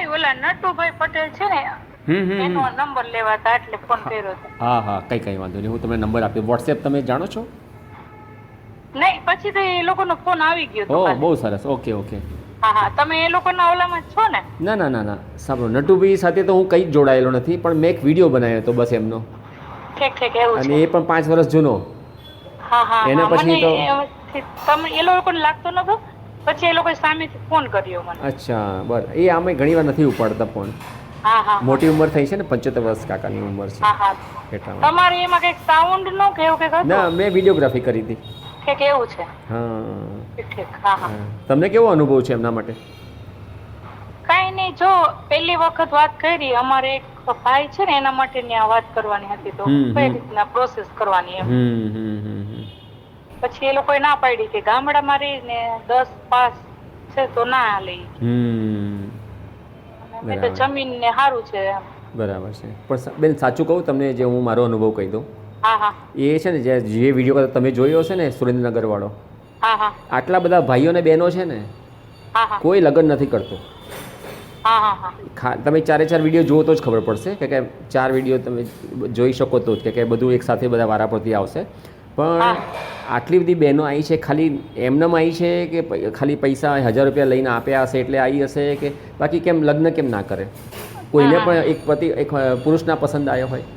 નહીં, ઓલા નટુભાઈ પટેલ છે ને એનો નંબર લેવા હતા એટલે ફોન કર્યો હતો. હા હા, કંઈ વાંધો નહીં, હું તમને નંબર આપ્યો. વોટ્સએપ તમે જાણો છો? નહીં, પછી તો એ લોકોનો ફોન આવી ગયો હતો. બહુ સરસ. Okay okay. હા હા, તમે એ લોકોના ઓલામાં છો ને? ના ના ના ના, સાંભળો, નટુભાઈ સાથે તો હું કંઈ જ જોડાયેલો નથી, પણ મેં એક વિડીયો બનાવ્યો હતો બસ એમનો, ઠીક એવું અને છે. એ પણ 5 વર્ષ જૂનો. હા હા, એના પછી તો તમે એ લોકોને લાગતો નતો, પછી એ લોકોએ સામેથી ફોન કર્યો મને. અચ્છા, બરાબર. એ આમે ઘણી વાર નથી ઉપાડતા ફોન. હા હા, મોટી ઉંમર થઈ છે ને, 75 વર્ષ કાકાની ઉંમર છે. હા હા. એટલા તમારે એમાં કઈક સાઉન્ડ નો કે એવું કઈક હતું? ના, મેં વિડીયોગ્રાફી કરી હતી. કે એવું છે? હા. ઠીક. હા હા. તમને કેવો અનુભવ છે એમના માટે? કઈ નહીં, જો પહેલી વખત વાત કરી, અમારે એક ભાઈ છે ને એના માટે આ વાત કરવાની હતી, તો કઈ રીતના પ્રોસેસ કરવાની એમ. પછી એ લોકોએ ના પાડી કે ગામડામાં રહીને 10 પાસ છે તો ના લઈ. મેં તો જમીન ને સારું છે એમ. બરાબર છે. પણ બેન, સાચું કહું તમને, જે હું મારો અનુભવ કહી દઉં. હા હા. એ છે ને, જે વિડીયો તમે જોયો હશે ને સુરેન્દ્રનગર વાળો, હા હા. આટલા બધા ભાઈઓ ને બહેનો છે ને, હા હા. કોઈ લગ્ન નથી કરતો. હા હા હા. તમે 4 વિડીયો જુઓ તો જ ખબર પડશે કે 4 વિડીયો તમે જોઈ શકો તો જ કે બધું એક સાથે બધા વારાફરતી આવશે. પણ આટલી બધી બહેનો આવી છે, ખાલી એમનેમ આવી છે કે ખાલી પૈસા 1000 રૂપિયા લઈને આપ્યા હશે એટલે આવી હશે, કે બાકી કેમ લગ્ન કેમ ના કરે? કોઈને પણ એક પુરુષના પસંદ આવ્યો હોય?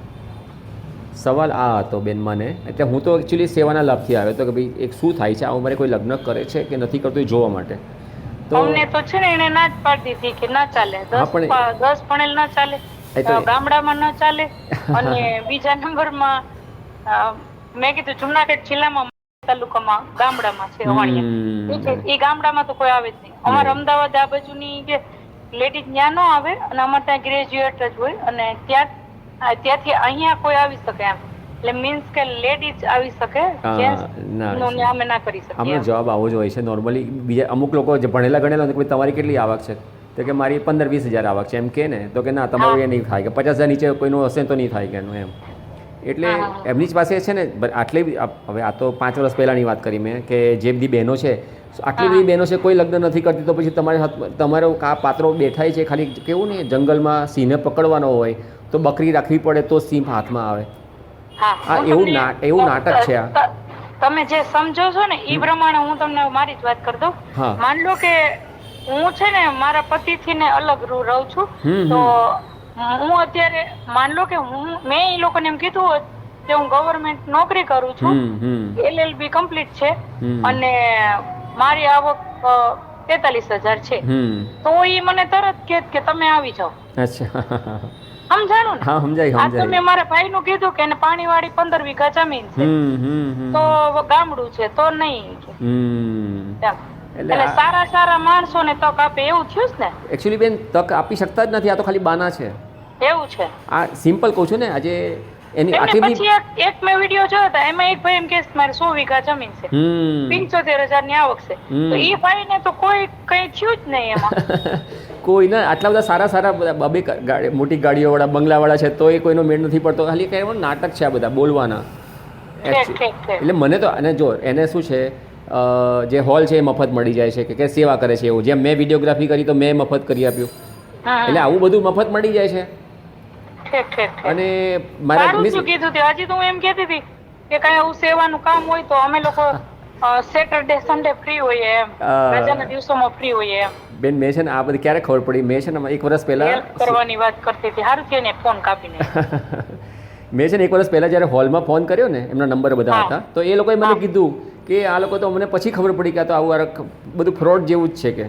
સવાલ આ હતો બેન મને. એટલે હું તો એકચ્યુઅલી સેવાના લાભથી આવ્યો હતો કે ભાઈ એક શું થાય છે, આ ઉંમરે કોઈ લગ્ન કરે છે કે નથી કરતું એ જોવા માટે. તો અમને તો છે ને એને ના જ પાડી દીધી કે ના ચાલે, 10 ભણેલ ના ચાલે, ગામડામાં ના ચાલે. અને બીજા નંબરમાં મેં કીધું જુનાગઢ જિલ્લામાં તાલુકામાં ગામડામાં છે અવાણિયા, એ ગામડામાં તો કોઈ આવે જ નહીં. અમારે અમદાવાદ આ બાજુની કે લેડીઝ ત્યાં ન આવે, અને અમારે ત્યાં ગ્રેજ્યુએટ જ હોય, અને ત્યાંથી અહીંયા કોઈ આવી શકે એમ. એટલે મીન્સ કે લેડીઝ આવી શકે, અમે ના કરી શકીએ. આમનો જવાબ આવો જ હોય છે નોર્મલી. બીજા અમુક લોકો જે ભણેલા ગણેલા કે તમારી કેટલી આવક છે, તો કે મારી 15-20 હજાર આવક છે એમ કે ને, તો કે ના, તમારું એ નહીં થાય, કે 50,000 નીચે કોઈનું હશે તો નહીં થાય કે એનું એમ. એટલે એમની જ પાસે છે ને આટલી, હવે આ તો 5 વર્ષ પહેલાંની વાત કરી મેં, કે જે બધી બહેનો છે, આટલી બધી બહેનો છે, કોઈ લગ્ન નથી કરતી, તો પછી તમારો આ પાત્રો બેઠાય છે, ખાલી કેવું નહીં, જંગલમાં સિંહને પકડવાનો હોય તો બકરી રાખવી પડે તો સિંહ હાથમાં આવે. હા, એવું નાટક છે આ. તમે જે સમજો છો ને એ પ્રમાણે હું તમને મારી જ વાત કરી દઉં. માન લો કે હું છે ને મારા પતિ થી ને અલગ રહું છું, તો હું અત્યારે માન લો કે મેં એ લોકોને એમ કીધું હોત કે હું ગવર્મેન્ટ નોકરી કરું છું, LLB કમ્પ્લીટ છે, અને મારી આવક 43,000 છે, તો એ મને તરત કે તમે આવી જાઓ. અચ્છા, સમજાણું ને? હા, સમજાય. આ તો મેં મારા ભાઈ નું કીધું કે 5 વાળી 15 વીઘા જમીન છે, તો ગામડું છે તો નહીં. એટલે સારા માણસો ને તક આપે એવું થયું ને. એકચ્યુઅલી બેન, તક આપી શકતા જ નથી, આ તો ખાલી બાના છે. એવું છે. આ સિમ્પલ કહું છું ને, આજે એની આટલી પછી એક મેં વિડીયો જોયો હતો, એમાં એક ભાઈ એમ કે મારે 100 વીઘા જમીન છે, 75,000 ની આવક છે, તો એ ભાઈ ને તો કોઈ કઈ થયું જ નહીં એમાં. કોઈ ના, આટલા બધા સારા બબે મોટી ગાડીઓ વાળા, બંગલા વાળા છે, તો એ કોઈનો મેળ નથી પડતો. ખાલી કહેવાનું નાટક છે આ બધા બોલવાના. એટલે મને તો, અને જો એને શું છે, જે હોલ છે એ મફત મળી જાય છે, કે સેવા કરે છે એવું. જેમ મેં વિડીયોગ્રાફી કરી તો મેં મફત કરી આપ્યું, એટલે આવું બધું મફત મળી જાય છે. અને મારા કીધું હજી તો હું એમ કહેતી હતી કે કઈ એવું સેવાનું કામ હોય તો અમે લોકો સેટરડે સન્ડે ફ્રી હોઈએ એમ, રજાના દિવસોમાં ફ્રી હોઈએ એમ. બેન, મેં છે ને આ બધી ક્યારે ખબર પડી, મેં છે ને 1 વર્ષ પહેલા કરવાની વાત કરતી હતી, સારું થયું ને ફોન કાપીને. મેં છે ને 1 વર્ષ પહેલા જ્યારે હોલમાં ફોન કર્યો ને, એમના નંબર બધા હતા, તો એ લોકોએ મને કીધું કે આ લોકો તો અમને પછી ખબર પડી કે આ તો આવું બધું ફ્રોડ જેવું જ છે,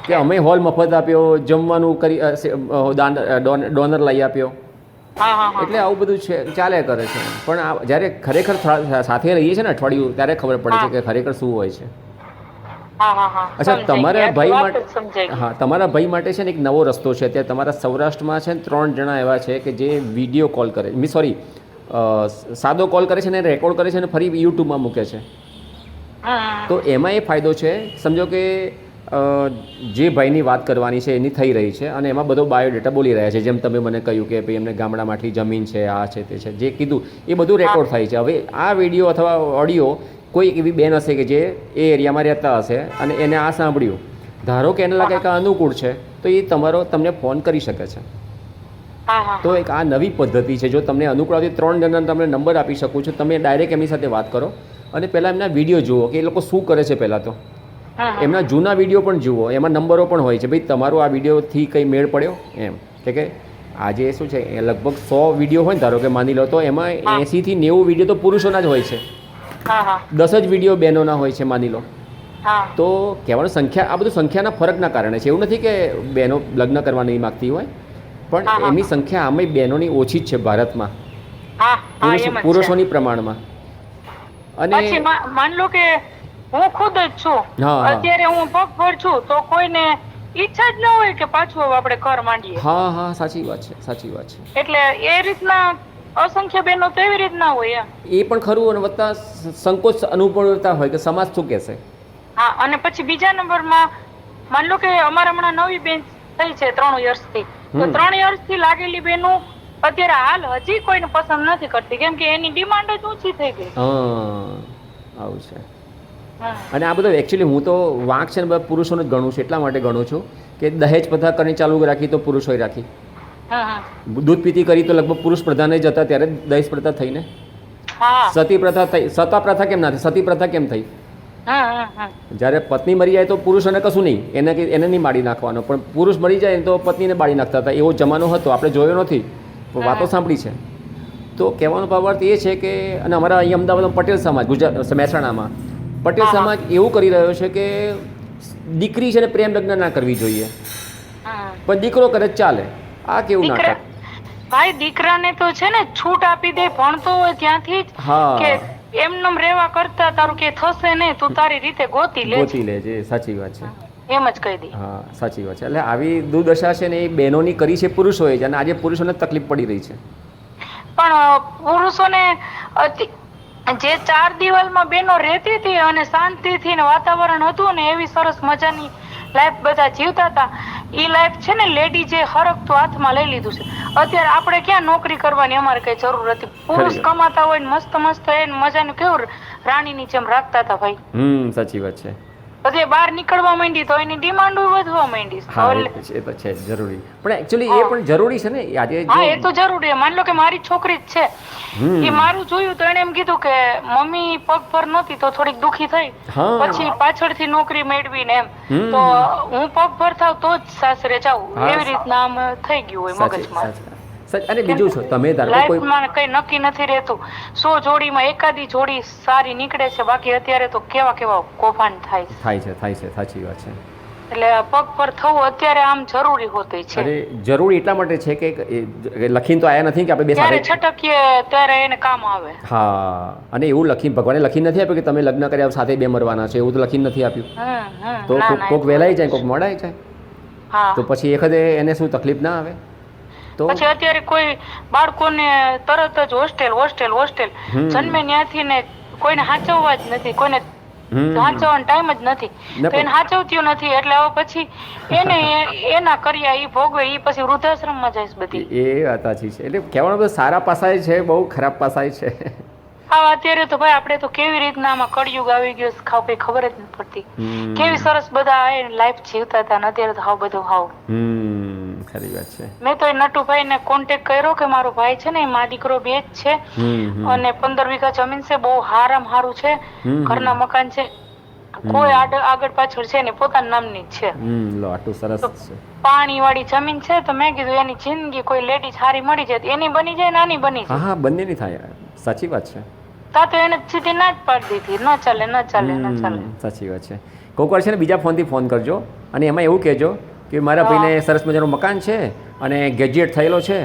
કે અમે હોલ મફત આપ્યો, જમવાનું કરી, ડોનર લઈ આપ્યો, એટલે આવું બધું છે, ચાલ્યા કરે છે. પણ જ્યારે ખરેખર સાથે રહીએ છીએ ને અઠવાડિયું, ત્યારે ખબર પડે છે કે ખરેખર શું હોય છે. અચ્છા, તમારા ભાઈ માટે, હા, તમારા ભાઈ માટે છે ને એક નવો રસ્તો છે. અત્યારે તમારા સૌરાષ્ટ્રમાં છે ને 3 જણા એવા છે કે જે વિડીયો કોલ કરે, સાદો કોલ કરે છે ને રેકોર્ડ કરે છે અને ફરી યુટ્યુબમાં મૂકે છે. તો એમાં એ ફાયદો છે, સમજો કે જે ભાઈની વાત કરવાની છે એની થઈ રહી છે, અને એમાં બધો બાયોડેટા બોલી રહ્યા છે, જેમ તમે મને કહ્યું કે ભાઈ એમને ગામડામાંથી જમીન છે, આ છે, તે છે, જે કીધું એ બધું રેકોર્ડ થાય છે. હવે આ વિડીયો અથવા ઓડિયો કોઈ એવી બેન હશે કે જે એ એરિયામાં રહેતા હશે અને એને આ સાંભળ્યું, ધારો કે એને લાગે કે અનુકૂળ છે તો એ તમને ફોન કરી શકે છે. તો એક આ નવી પદ્ધતિ છે. જો તમને અનુકૂળ આવતી 3 જણાને તમને નંબર આપી શકું છું. તમે ડાયરેક્ટ એમની સાથે વાત કરો અને પહેલાં એમના વિડીયો જુઓ કે એ લોકો શું કરે છે. પહેલાં તો એમના જૂના વિડીયો પણ જુઓ, એમાં નંબરો પણ હોય છે. ભાઈ તમારો આ વિડીયોથી કંઈ મેળ પડ્યો એમ કે આજે શું છે લગભગ 100 વિડીયો હોય ને ધારો કે માની લો, તો એમાં 80 થી 90 વિડીયો તો પુરુષોના જ હોય છે, 10 જ વિડીયો બહેનોના હોય છે માની લો. તો કહેવાનું સંખ્યા, આ બધું સંખ્યાના ફરકના કારણે છે. એવું નથી કે બહેનો લગ્ન કરવા નહીં માગતી હોય, પણ એમની સંખ્યા આમે બહેનોની ઓછી જ છે ભારતમાં પુરુષોની પ્રમાણમાં. અને માન લો કે હું ખુદ જ છું, અત્યારે હું પગભર છું, તો કોઈને ઈચ્છા જ ન હોય કે પાછું આપણે ઘર માંડીએ. હા સાચી વાત છે, સાચી વાત છે. એટલે એ રીતના અસંખ્ય બહેનો તો એવી રીતના હોય. એ પણ ખરું, અને વત્તા સંકોચ અનુભવતા હોય કે સમાજ શું કહેશે. હા, અને પછી બીજા નંબરમાં માન લો કે અમારા હમણાં નવી બેન થઈ છે 3 વર્ષથી, તો 3 વર્ષથી લાગેલી બેનો અત્યારે હાલ હજી કોઈને પસંદ નથી કરતી, કેમ કે એની ડિમાન્ડ જ ઊંચી થઈ ગઈ. આવું છે. અને આ બધું એકચ્યુઅલી હું તો વાંક છે ને પુરુષોને જ ગણું છું. એટલા માટે ગણું છું કે દહેજ પ્રથા કરીને ચાલુ રાખી તો પુરુષોએ રાખી, દૂધ પીતી કરી તો લગભગ પુરુષ પ્રધાન જ હતા, ત્યારે દહેજ પ્રથા થઈને સતી પ્રથા થઈ. સતા પ્રથા કેમ ના થઈ? સતી પ્રથા કેમ થઈ? જ્યારે પત્ની મરી જાય તો પુરુષોને કશું નહીં, એને નહીં બાળી નાખવાનો, પણ પુરુષ મરી જાય તો પત્નીને બાળી નાખતા હતા. એવો જમાનો હતો, આપણે જોયો નથી, વાતો સાંભળી છે. તો કહેવાનો ભાવાર્થ એ છે કે, અને અમારા અહીં અમદાવાદમાં પટેલ સમાજ, ગુજરાત મહેસાણામાં પટેલ સમાજ એવું કરી રહ્યો છે કે દીકરી છે ને પ્રેમ લગ્ન ના કરવી જોઈએ, પણ દીકરો કરે ચાલે. આ કેવું નાટક ભાઈ! દીકરાને તો છે ને છૂટ આપી દે, ભણતો હોય ત્યાંથી જ, કે એમનેમ રેવા કરતા તારું કે થશે નહીં, તું તારી રીતે ગોતી લેજે. સાચી વાત છે, એમ જ કહી દે. હા સાચી વાત છે. એટલે આવી દુર્દશા છે ને એ બહેનોની કરી છે પુરુષોએ જ, અને આજે પુરુષોને તકલીફ પડી રહી છે. પણ પુરુષોને જે 4 દિવાલમાં બહેનો રહેતી હતી અને શાંતિથી ને વાતાવરણ હતું ને એવી સરસ મજાની લાઈફ બધા જીવતા હતા, એ લાઈફ છે ને લેડીઝે હરખતું હાથમાં લઈ લીધું છે. અત્યારે આપણે ક્યાં નોકરી કરવાની અમારે કઈ જરૂર હતી? પુરુષ કમાતા હોય ને મસ્ત મસ્ત એને મજાનું કેવું રાણીની જેમ રાખતા હતા ભાઈ. સાચી વાત છે. પછી બહાર નીકળવા માંડી તો એની ડિમાન્ડ વધવા માંડી. એ તો છે જરૂરી, પણ એકચ્યુઅલી એ પણ જરૂરી છે ને આજે. હા, એ તો જરૂરી. માન લો કે મારી છોકરી જ છે, એ મારું જોયું તો એને એમ કીધું કે મમ્મી પગભર નહોતી તો થોડીક દુખી થઈ, પછી પાછળથી નોકરી મેળવીને એમ, તો હું પગભર થાવ તો જ સાસરે જાઉં, એવી રીતના આમ થઈ ગયું હોય મગજમાં. અને બીજું છે તમે લાઈફમાં કઈ નક્કી નથી રહેતું. 100 જોડીમાં એકાદી જોડી સારી નીકળે છે, બાકી અત્યારે તો કેવા કૌભાંડ થાય છે. સાચી વાત છે. એટલે પગ પર થવું અત્યારે આમ જરૂરી હોતું છે. અરે જરૂરી એટલા માટે છે કે લખીને તો આયા નથી કે આપણે બે સાથે છટકીએ ત્યારે એને કામ આવે. હા, અને એવું ભગવાને લખી નથી આપ્યું કે તમે લગ્ન કર્યા સાથે 2 મરવાના છે, એવું તો લખી નથી આપ્યું. તો કોક વહેલાઈ જાય, કોક મોડાઈ જાય, તો પછી એ વખતે એને શું તકલીફ ના આવે? પછી અત્યારે કોઈ બાળકોને તરત જ હોસ્ટેલ જન્મે ત્યાંથી ને કોઈને સાચવવા જ નથી, કોઈને સાચવવાનો ટાઈમ જ નથી, તો એને સાચવતું નથી. એટલે હવે પછી એને એના કર્યા ઈ ભોગવે, ઈ પછી વૃદ્ધાશ્રમમાં જાય બધી. એ વાત સાચી છે. એટલે કહેવાનું બધું સારા પાસાય છે, બહુ ખરાબ પાસાય છે. હા, અત્યારે તો ભાઈ આપણે તો કેવી રીતના આમાં કળયુગ આવી ગયો ખાવ કઈ ખબર જ નથી પડતી. કેવી સરસ બધા લાઈફ જીવતા હતા, અત્યારે તો હાવ બધું હાવ. ખરી વાત છે. મેં તો નટુભાઈ ને કોન્ટેક્ટ કર્યો કે મારો ભાઈ છે ને મા દીકરો 2 જ છે, અને 15 વીઘા જમીન છે, બહુ સારું છે, ઘરના મકાન છે, કોઈ આગળ પાછળ છે ને, પોતાના નામની જ છે. આટલું સરસ છે. પાણી વાળી જમીન છે. તો મેં કીધું એની જિંદગી કોઈ લેડી સારી મળી જાય, એની બની જાય, નાની બની જાય. હા, બંનેની થાય. સાચી વાત છે. તો એને સીધી ના જ પાડી દીધી, ન ચાલે. સાચી વાત છે. કોઈક વાર છે ને બીજા ફોનથી ફોન કરજો, અને એમાં એવું કહેજો કે મારા ભાઈને સરસ મજાનું મકાન છે અને ગેજેટ થયેલો છે,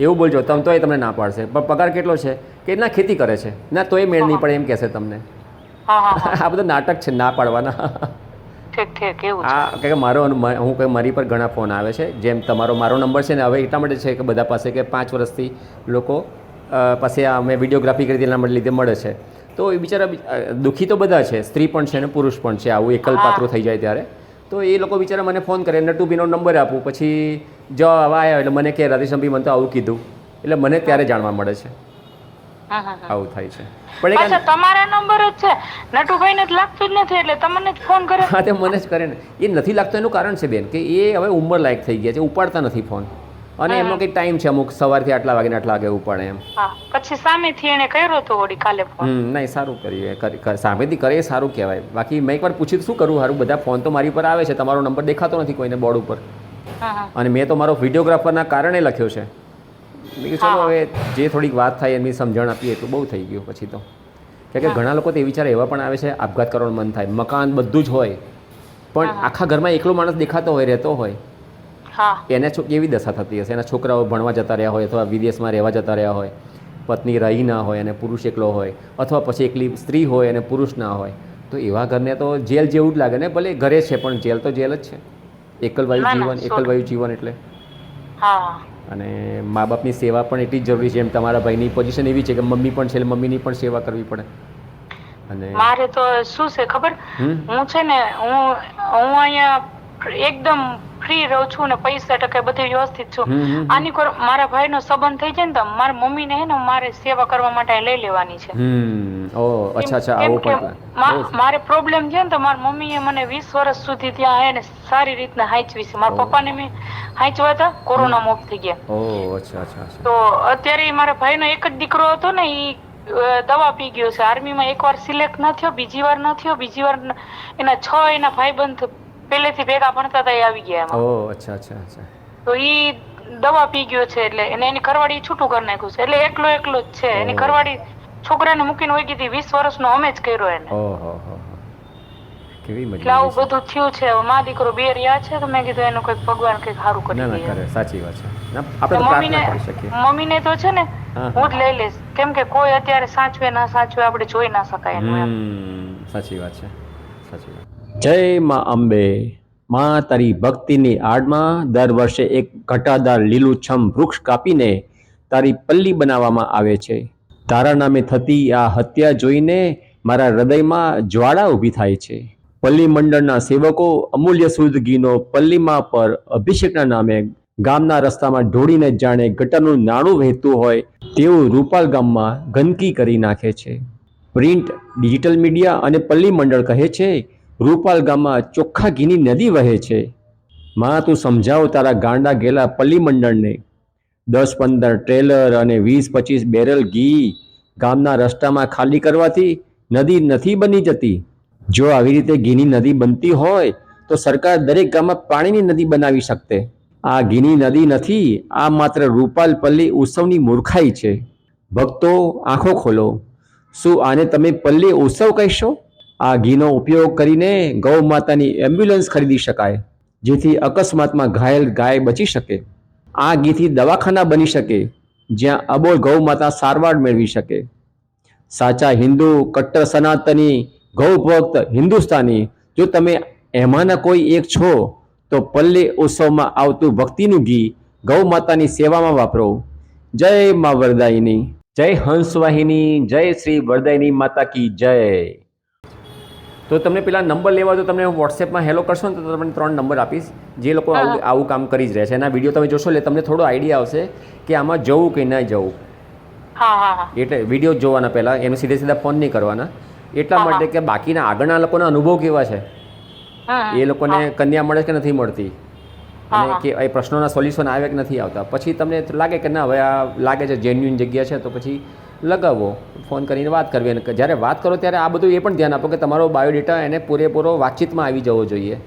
એવું બોલજો. તમે તોય તમને ના પાડશે, પણ પગાર કેટલો છે કે ના ખેતી કરે છે, ના તોય મેળ નહીં પડે એમ કહેશે તમને. આ બધું નાટક છે ના પાડવાના. કે મારી પર ઘણા ફોન આવે છે, જેમ મારો નંબર છે ને હવે એટલા માટે છે કે બધા પાસે કે 5 વર્ષથી લોકો પાસે અમે વિડીયોગ્રાફી કરી એના લીધે મળે છે. તો એ બિચારા દુઃખી તો બધા છે, સ્ત્રી પણ છે ને પુરુષ પણ છે. આવું એકલ પાત્રો થઈ જાય ત્યારે તો એ લોકો બિચારા મને ફોન કરે, નટુભીનો નંબર આપું, પછી જો આવા આવ્યા એટલે મને કે રાધેશ્યામભાઈ મને તો આવું કીધું, એટલે મને ત્યારે જાણવા મળે છે. આવું થાય છે. પણ અચ્છા, તમારા નંબર જ છે, નટુભાઈને જ લાગતું જ નથી એટલે તમને જ ફોન કરે. હા, તે મને જ કરે ને. એ નથી લાગતો એનું કારણ છે બેન કે એ હવે ઉંમર લાયક થઈ ગયા છે, ઉપાડતા નથી ફોન. અને એમનો કંઈક ટાઈમ છે, અમુક સવારથી આટલા વાગે આટલા વાગે ઉપાડે એમ. પછી સામેથી એને કર્યો હતો વળી કાલે ફોન. નહીં, સારું કર્યું, સામેથી કરે એ સારું કહેવાય. બાકી મેં એકવાર પૂછ્યું શું કરું સારું, બધા ફોન તો મારી પર આવે છે, તમારો નંબર દેખાતો નથી કોઈને બોર્ડ ઉપર. અને મેં તો મારો વિડીયોગ્રાફરના કારણે લખ્યો છે. મેં કીધું ચલો હવે જે થોડીક વાત થાય એમની સમજણ આપીએ એટલું બહુ થઈ ગયું પછી તો. કે ઘણા લોકો તે વિચાર એવા પણ આવે છે, આપઘાત કરવાનું મન થાય, મકાન બધું જ હોય, પણ આખા ઘરમાં એકલો માણસ દેખાતો હોય, રહેતો હોય, એને કેવી દશા થતી હશે. એના છોકરાઓ ભણવા જતા રહ્યા હોય અથવા વિદેશમાં રહેવા જતા રહ્યા હોય, પત્ની રહી ના હોય અને પુરુષ એકલો હોય, અથવા પછી એકલી સ્ત્રી હોય અને પુરુષ ના હોય, તો એવા ઘરને તો જેલ જેવું જ લાગે ને. ભલે ઘરે છે પણ જેલ તો જેલ જ છે. એકલવાયુ જીવન એટલે. અને મા બાપની સેવા પણ એટલી જ જરૂરી છે. એમ તમારા ભાઈની પોઝિશન એવી છે કે મમ્મી પણ છે, મમ્મીની પણ સેવા કરવી પડે. અને મારે તો શું છે ખબર, હું છે ને હું અહીંયા એકદમ ફ્રી રહું છું ને પૈસા ટકે બધી વ્યવસ્થિત છું. આની કોર મારા ભાઈનો સંબંધ થઈ જાય ને તો મારા મમ્મીને હે ને મારે સેવા કરવા માટે લઈ લેવાની છે. મારે પ્રોબ્લેમ છે ને તો મારી મમ્મીએ મને 20 વર્ષ સુધી ત્યાં એને સારી રીતના હાંચવી છે. મારા પપ્પાને મેં હાંચવા હતા, કોરોના ઓફ થઈ ગયા. તો અત્યારે મારા ભાઈનો એક જ દીકરો હતો ને, એ દવા પી ગયો છે. આર્મીમાં એકવાર સિલેક્ટ ન થયો, બીજી વાર ન થયો, બીજી વાર એના 6 એના ભાઈબંધ પહેલેથી ભેગા ભણતા હતા એ આવી ગયા એમાં. તો ઈ દવા પી ગયો છે એટલે એને એની ઘરવાળી છૂટું કરી નાખ્યું છે. એટલે એકલો જ છે. એની ઘરવાળી છોકરાને મૂકીને વહી ગઈ 20 વર્ષનો અમે જ કર્યો એને. એટલે આવું બધું થયું છે. મા દીકરો બે રહ્યા છે તો મેં કીધું એનું કંઈક ભગવાન કંઈક સારું કરી દે. સાચી વાત છે. મમ્મીને તો છે ને હું જ લઈ લઈશ, કેમ કે કોઈ અત્યારે સાચવે ના સાચવે આપણે જોઈ ના શકાય એનું. સાચી વાત છે, સાચી વાત. જય માં અંબે. માં તારી ભક્તિની આડમાં દર વર્ષે એક ઘટાદાર લીલુંછમ વૃક્ષ કાપીને તારી પલ્લી બનાવવામાં આવે છે. તારા નામે થતી આ હત્યા જોઈને મારા હૃદયમાં જ્વાળા ઊભી થાય છે. પલ્લી મંડળના સેવકો અમૂલ્ય શુદ્ધ ઘીનો પલ્લીમાં પર અભિષેકના નામે ગામના રસ્તામાં ઢોળીને જાણે ગટરનું નાણું વહેતું હોય તેવું રૂપાલ ગામમાં ગંદકી કરી નાખે છે. પ્રિન્ટ, ડિજિટલ મીડિયા અને પલ્લી મંડળ કહે છે રૂપાલ ગામમાં ચોખ્ખા ઘીની નદી વહે છે. માં તું સમજાવ તારા ગાંડા ગેલા પલ્લી મંડળને. 10-15 ટ્રેલર અને 20-25 બેરલ ઘી ગામના રસ્તામાં ખાલી કરવાથી નદી નથી બની જતી. જો આવી રીતે ઘીની નદી બનતી હોય તો સરકાર દરેક ગામમાં પાણીની નદી બનાવી શકતે. આ ઘીની નદી નથી, આ માત્ર રૂપાલ પલ્લી ઉત્સવની મૂર્ખાઈ છે. ભક્તો આંખો ખોલો. શું આને તમે પલ્લી ઉત્સવ કહેશો? આ ઘીનો ઉપયોગ કરીને ગૌ માતાની એમ્બ્યુલન્સ ખરીદી શકાય, જેથી અકસ્માતમાં ઘાયલ ગાય બચી શકે. આ ઘીથી દવાખાના બની શકે, જ્યાં અબોલ ગૌ માતા સારવાર મેળવી શકે. સાચા હિન્દુ, કટ્ટર સનાતની, ગૌ ભક્ત હિન્દુસ્તાની જો તમે એમાંના કોઈ એક છો તો પલ્લી ઉત્સવમાં આવતું ભક્તિનું ઘી ગૌ માતાની સેવામાં વાપરો. જય મા વરદાયિની, જય હંસવાહિની, જય શ્રી વરદાયિની માતા કી જય. તો તમને પેલા નંબર લેવા તો તમને વોટ્સએપમાં હેલો કરશો ને તો તમને 3 નંબર આપીશ, જે લોકો આવું કામ કરી જ રહ્યા છે. એના વિડીયો તમે જોશો એટલે તમને થોડો આઈડિયા આવશે કે આમાં જવું કે ના જવું. એટલે વિડીયો જોવાના પહેલાં એનું સીધા ફોન નહીં કરવાના, એટલા માટે કે બાકીના આગળના લોકોના અનુભવ કેવા છે, એ લોકોને કન્યા મળે કે નથી મળતી, અને કે એ પ્રશ્નોના સોલ્યુશન આવે કે નથી આવતા. પછી તમને લાગે કે ના હવે આ લાગે છે જેન્યુઇન જગ્યા છે, તો પછી લગાવો, ફોન કરીને વાત કરવી. અને જ્યારે વાત કરો ત્યારે આ બધું એ પણ ધ્યાન આપો કે તમારો બાયોડેટા એને પૂરેપૂરો વાતચીતમાં આવી જવો જોઈએ.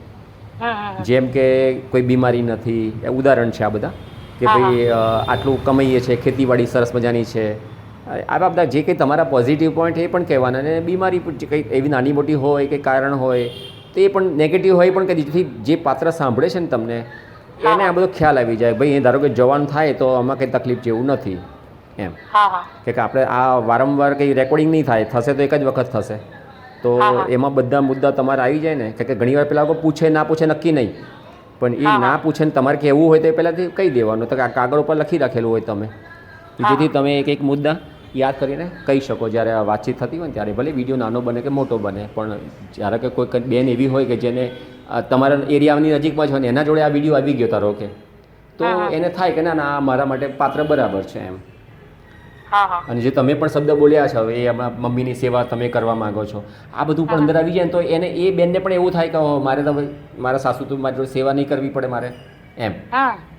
જેમ કે કોઈ બીમારી નથી, ઉદાહરણ છે આ બધા, કે ભાઈ આટલું કમાઈએ છીએ, ખેતીવાડી સરસ મજાની છે, આવા બધા જે કંઈ તમારા પોઝિટિવ પોઈન્ટ એ પણ કહેવાના. અને બીમારી કંઈ એવી નાની મોટી હોય કે કારણ હોય તો એ પણ નેગેટિવ હોય પણ કે જેથી જે પાત્ર સાંભળે છે ને તમને એને આ બધો ખ્યાલ આવી જાય, ભાઈ એ ધારો કે જવાનું થાય તો આમાં કંઈ તકલીફ જેવું નથી એમ. કે આપણે આ વારંવાર કંઈ રેકોર્ડિંગ નહીં થાય, થશે તો એક જ વખત થશે, તો એમાં બધા મુદ્દા તમારે આવી જાય ને. કે ઘણીવાર પેલા લોકો પૂછે ના પૂછે નક્કી નહીં, પણ એ ના પૂછે ને તમારે કહેવું હોય તો એ પહેલાંથી કહી દેવાનું, તો કાગળ ઉપર લખી રાખેલું હોય તમે, જેથી તમે એક મુદ્દા યાદ કરીને કહી શકો જ્યારે આ વાતચીત થતી હોય ને ત્યારે. ભલે વિડીયો નાનો બને કે મોટો બને, પણ જ્યારે કે કોઈ બેન એવી હોય કે જેને તમારા એરિયાની નજીકમાં જ હોય ને એના જોડે આ વિડીયો આવી ગયો તારો કે, તો એને થાય કે ના ના આ મારા માટે પાત્ર બરાબર છે એમ. અને જે તમે પણ શબ્દ બોલ્યા છો એ હમણાં મમ્મીની સેવા તમે કરવા માંગો છો, આ બધું પણ અંદર આવી જાય ને તો એને એ બેનને પણ એવું થાય કે મારે તો મારા સાસુ તો મારી જોડે સેવા નહીં કરવી પડે મારે એમ.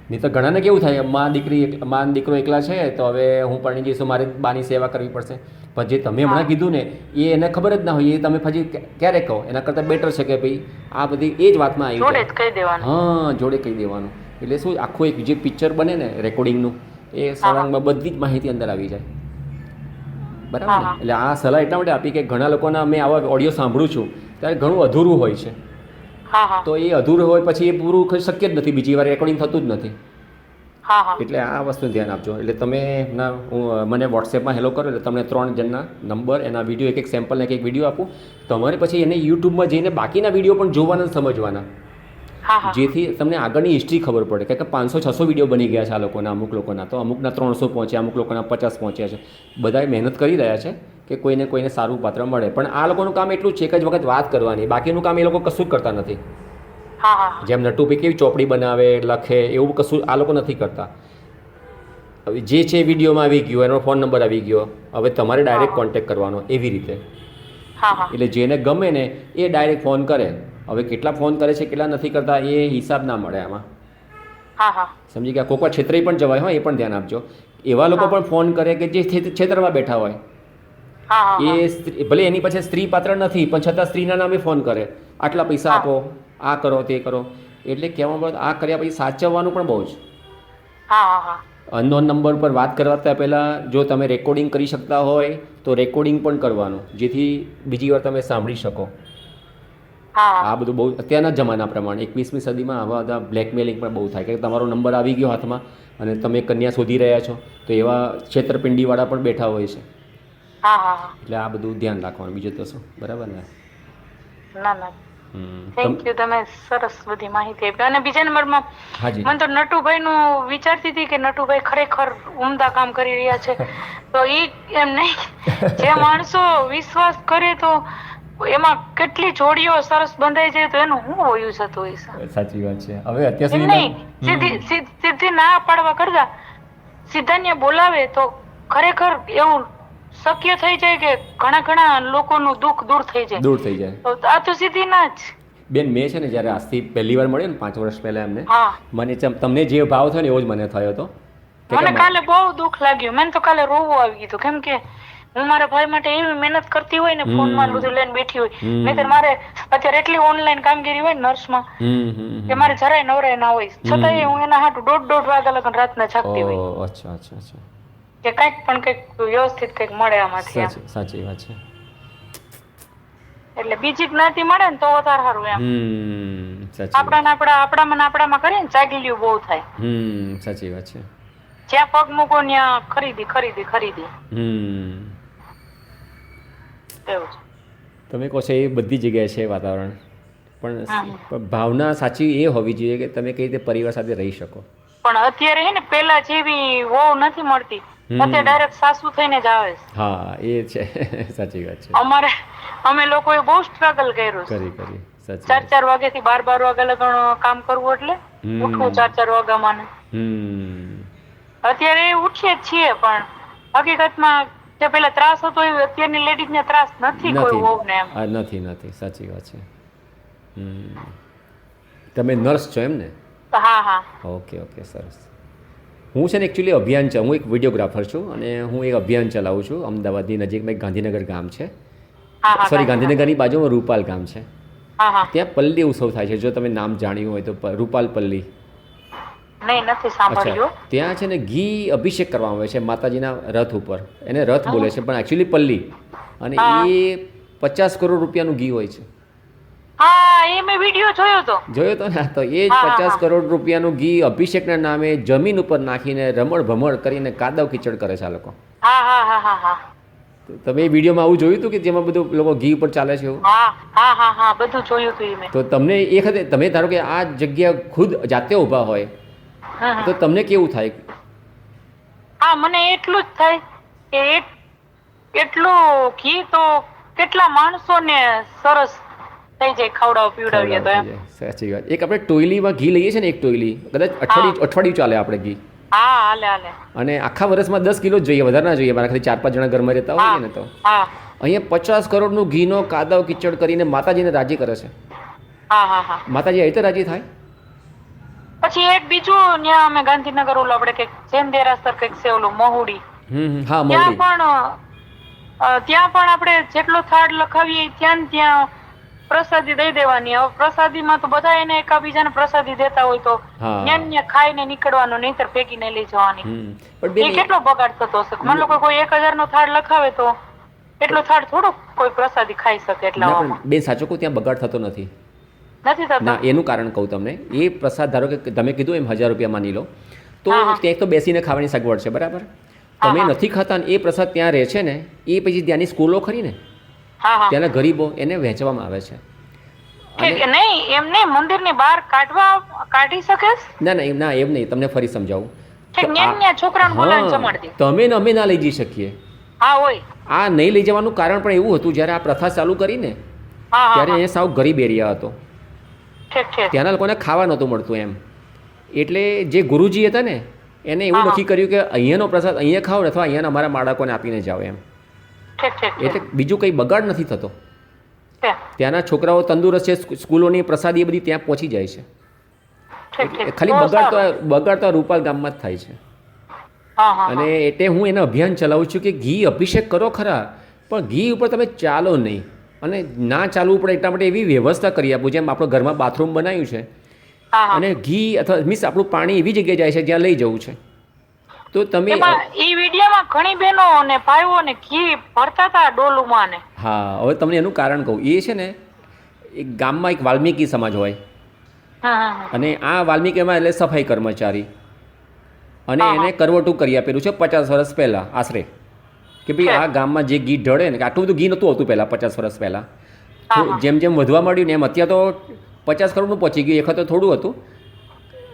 નહીં તો ઘણાને કેવું થાય માં દીકરો એકલા છે તો હવે હું પરણી જઈશ તો મારે બાની સેવા કરવી પડશે. પણ જે તમે હમણાં કીધું ને એ એને ખબર જ ના હોય, એ તમે પછી ક્યારે કહો એના કરતાં બેટર છે કે ભાઈ આ બધી એ જ વાતમાં આવી જાય. હા, જોડે કહી દેવાનું. એટલે શું આખું એક જે પિક્ચર બને ને રેકોર્ડિંગનું એ સળંગમાં બધી જ માહિતી અંદર આવી જાય. બરાબર ને? એટલે આ સલાહ એટલા માટે આપી કે ઘણા લોકોના મેં આવા ઓડિયો સાંભળું છું ત્યારે ઘણું અધૂરું હોય છે. તો એ અધૂરું હોય પછી એ પૂરું શક્ય જ નથી, બીજી વાર રેકોર્ડિંગ થતું જ નથી. એટલે આ વસ્તુ ધ્યાન આપજો. એટલે તમે મને વોટ્સએપમાં હેલો કરો એટલે તમને 3 જણના નંબર, એના વિડીયો એક સેમ્પલને એક વિડીયો આપું. તમારે પછી એને યુટ્યુબમાં જઈને બાકીના વિડીયો પણ જોવાના સમજવાના, જેથી તમને આગળની હિસ્ટ્રી ખબર પડે. કારણ કે 500-600 વિડીયો બની ગયા છે આ લોકોના, અમુક લોકોના તો અમુકના 300 પહોંચ્યા, અમુક લોકોના 50 પહોંચ્યા છે. બધાએ મહેનત કરી રહ્યા છે કે કોઈને સારું પાત્ર મળે. પણ આ લોકોનું કામ એટલું જ છે એક જ વખત વાત કરવાની, બાકીનું કામ એ લોકો કશું જ કરતા નથી. જેમ નટુભાઈ કેવી ચોપડી બનાવે, લખે, એવું કશું આ લોકો નથી કરતા. હવે જે છે વિડીયોમાં આવી ગયો, એનો ફોન નંબર આવી ગયો, હવે તમારે ડાયરેક્ટ કોન્ટેક્ટ કરવાનો એવી રીતે. એટલે જેને ગમે ને એ ડાયરેક્ટ ફોન કરે. હવે કેટલા ફોન કરે છે કેટલા નથી કરતા એ હિસાબ ના મળે આમાં. સમજી ગયા? કોઈક વાર છેતરાઈ પણ જવાય હોય, એ પણ ધ્યાન આપજો. એવા લોકો પણ ફોન કરે કે જે છેતરવા બેઠા હોય, એ ભલે એની પાસે સ્ત્રી પાત્ર નથી પણ છતાં સ્ત્રીના નામે ફોન કરે, આટલા પૈસા આપો, આ કરો તે કરો. એટલે કહેવામાં આ કર્યા પછી સાચવવાનું પણ બહુ જ. અનનોન નંબર પર વાત કરતા પહેલાં જો તમે રેકોર્ડિંગ કરી શકતા હોય તો રેકોર્ડિંગ પણ કરવાનું, જેથી બીજી વાર તમે સાંભળી શકો. આ બધું બહુ અત્યારના જમાના પ્રમાણે 21મી સદીમાં આવા બધા બ્લેકમેલિંગ પણ બહુ થાય કે તમારો નંબર આવી ગયો હાથમાં અને તમે કન્યા શોધી રહ્યા છો તો એવા છેતરપિંડીવાળા પણ બેઠા હોય છે. એટલે આ બધું ધ્યાન રાખવાનું, બીજું તો શું. બરાબર ને? થેન્ક યુ, તમે સરસ બધી માહિતી આપી. અને બીજા નંબરમાં મને તો નટુભાઈ નું વિચારતી હતી કે નટુભાઈ ખરેખર ઉમદા કામ કરી રહ્યા છે. તો એ એમ નહીં, જે માણસો વિશ્વાસ કરે તો એમાં કેટલી જોડીઓ સરસ બંધાઈ જાય તો એનું શું હોયું થતું હોય છે. સાચી વાત છે. હવે અત્યાર સુધી સીધી ના પાડવા કરતા સીધા ને બોલાવે તો ખરેખર એવું શક્ય થઈ જાય કે ઘણા લોકોનું દુઃખ દૂર થઈ જાય. તો આ તો સીધી ના જ બેન. મેં છે ને જ્યારે આજથી પહેલી વાર મળ્યો ને 5 વર્ષ પહેલા એમને, મને તમને જે ભાવ થયો ને એવો જ મને થયો હતો. મને કાલે બહુ દુઃખ લાગ્યું. મને તો કાલે રોવું આવી ગયું, કેમ કે હું મારા ભાઈ માટે એવી મહેનત કરતી હોય ને, ફોનમાં બધું લઈને બેઠી હોય. નહીંતર મારે અત્યારે એટલી ઓનલાઈન કામગીરી હોય નર્સમાં કે મારે જરાય નવરાય ના હોય, છતાંય હું એના હાટું 1.5 વાગ્યા લગન રાતના જાગતી હોય. અચ્છા. કે કંઈક પણ કંઈક વ્યવસ્થિત કંઈક મળે આમાંથી. સાચી વાત છે. એટલે બીજી જ્ઞાતિ મળે ને તો વધારે સારું એમ. આપણામાં કરીએ ને ચાગલ્યું બહુ થાય. સાચી વાત છે. જ્યાં પગ મૂકો ત્યાં ખરીદી. એવું છે. તમે કહો છો એ બધી જગ્યાએ છે વાતાવરણ, પણ ભાવના સાચી એ હોવી જોઈએ કે તમે કઈ રીતે પરિવાર સાથે રહી શકો. પણ અત્યારે હે ને પેલા જેવી વહુ નથી મળતી, અત્યારે ડાયરેક્ટ સાસુ થઈને જ આવે છે. હા, એ છે. સાચી વાત છે. અમે લોકોએ બહુ સ્ટ્રગલ કર્યું છે. 4 વાગ્યાથી 12 વાગ્યા લગન કામ કરવું, એટલે ઉઠવું 4 વાગ્યામાં ને અત્યારે ઉઠીએ જ છીએ. પણ હકીકતમાં જે પેલા ત્રાસ હતો એ અત્યારની લેડીઝ ને ત્રાસ નથી કોઈ વહુને એમ. નથી. સાચી વાત છે. તમે નર્સ છો એમ ને? હા. ઓકે, સરસ. હું છે ને એકચ્યુઅલી અભિયાન હું એક વિડીયોગ્રાફર છું અને હું એક અભિયાન ચલાવું છું અમદાવાદની નજીકમાં. એક ગાંધીનગર ગામ છે, ગાંધીનગરની બાજુમાં રૂપાલ ગામ છે. ત્યાં પલ્લી ઉત્સવ થાય છે. જો તમે નામ જાણ્યું હોય તો રૂપાલ પલ્લી. નથી સાંભળ્યું. ત્યાં છે ને ઘી અભિષેક કરવામાં આવે છે માતાજીના રથ ઉપર. એને રથ બોલે છે પણ એકચ્યુઅલી પલ્લી. અને એ 50 કરોડ રૂપિયાનું ઘી હોય છે. એ મેં વિડિયો જોયો તો ને. તો એ 50 કરોડ રૂપિયાનું ઘી અભિષેકના નામે જમીન ઉપર નાખીને રમણ ભમણ કરીને કાદવ કીચડ કરે છે આ લોકો. તમે એ વિડીયોમાં આવું જોયું હતું કે જેમાં બધું લોકો ઘી ઉપર ચાલે છે એવું? બધું જોયું હતું મેં. તો તમને એ વખતે તમે ધારો કે આ જગ્યા ખુદ જાતે ઊભા હોય તો તમને કેવું થાય? મને એટલું જ થાય કે એટલું ઘી તો કેટલા માણસોને સરસ થઈ જાય ખવડાવીએ તો એમ. સાચી વાત. એક આપણે ટોયલીમાં ઘી લઈએ છીએ ને, એક ટોયલી કદાચ અઠવાડિયું ચાલે આપણે ઘી. હા હાલે હાલે. અને આખા વર્ષમાં 10 કિલો જ જોઈએ, વધારે ના જોઈએ. મારા ખાલી 4-5 જણા ઘરમાં રહેતા હોય ને તો અહીંયા 50 કરોડનું ઘીનો કાદવ કિચડ કરીને માતાજીને રાજી કરે છે. માતાજી આવી તો રાજી થાય. પછી એક બીજું ત્યાં અમે ગાંધીનગર ઓલું આપણે કઈક જૈન દેરાસર કઈક છે ઓલું મહુડી. હા મહુડી. ત્યાં પણ આપણે જેટલો થાળ લખાવીએ ત્યાં પ્રસાદી દઈ દેવાની. હવે પ્રસાદીમાં તો બધા એને એકાબીજાને પ્રસાદી દેતા હોય તો ત્યાં ખાઈને નીકળવાનું, નહીંતર ફેંકીને લઈ જવાની. એ કેટલો બગાડ થતો હશે. માન લો કોઈ 1000 નો થાળ લખાવે તો એટલો થાળ થોડો કોઈ પ્રસાદી ખાઈ શકે. એટલા બેન સાચું કહું, ત્યાં બગાડ થતો નથી. ના, એનું કારણ કહું તમને. એ પ્રસાદ ધારો કે તમે કીધું એમ 1000 રૂપિયા માની લો તો ત્યાં તો બેસીને ખાવાની સગવડ છે, બરાબર. તમે નથી ખાતા એ પ્રસાદ ત્યાં રહે છે ને, એ પછી ત્યાંની સ્કૂલો ખરી ને, ત્યાંના ગરીબો એને વહેંચવામાં આવે છે. મંદિરની બહાર કાઢી શકે? ના એમ નહીં. તમને ફરી સમજાવું. તમે ને અમે ના લઈ જઈ શકીએ. આ નહીં લઈ જવાનું કારણ પણ એવું હતું, જ્યારે આ પ્રથા ચાલુ કરી ને ત્યારે અહીંયા સાવ ગરીબ એરિયા હતો, ત્યાંના લોકોને ખાવા નહોતું મળતું એમ. એટલે જે ગુરુજી હતા ને એને એવું નક્કી કર્યું કે અહીંયાનો પ્રસાદ અહીંયા ખાઓ ને અથવા અહીંયાના અમારા બાળકોને આપીને જાઓ એમ. એટલે બીજું કંઈ બગાડ નથી થતો. ત્યાંના છોકરાઓ તંદુરસ્ત છે, સ્કૂલોની પ્રસાદી એ બધી ત્યાં પહોંચી જાય છે. ખાલી બગાડ તો રૂપાલ ગામમાં જ થાય છે. અને એટલે હું એને અભિયાન ચલાવું છું કે ઘી અભિષેક કરો ખરા, પણ ઘી ઉપર તમે ચાલો નહીં. અને ના ચાલવું પડે એટલા માટે એવી વ્યવસ્થા કરી આપું, જેમ આપણે ઘરમાં બાથરૂમ બનાવ્યું છે. અને ઘી અથવા મીન્સ આપણું પાણી એવી જગ્યાએ જાય છે જ્યાં લઈ જવું છે. તો તમે એ વિડીયોમાં ઘણી બહેનો અને ભાઈઓ ને ઘી ભરતા હતા ડોલુમાં ને. હા, હવે તમને એનું કારણ કહું. એ છે ને એક ગામમાં એક વાલ્મીકી સમાજ હોય, અને આ વાલ્મીકીમાં એટલે સફાઈ કર્મચારી, અને એને કરવટું કરી આપેલું છે 50 વર્ષ પહેલાં આશરે, કે ભાઈ આ ગામમાં જે ઘી ઢળે ને, આટલું બધું ઘી નહોતું હોતું પહેલાં 50 વર્ષ પહેલાં. જેમ જેમ વધવા માંડ્યું ને એમ અત્યારે તો 50 કરોડનું પહોંચી ગયું. એક વખત થોડું હતું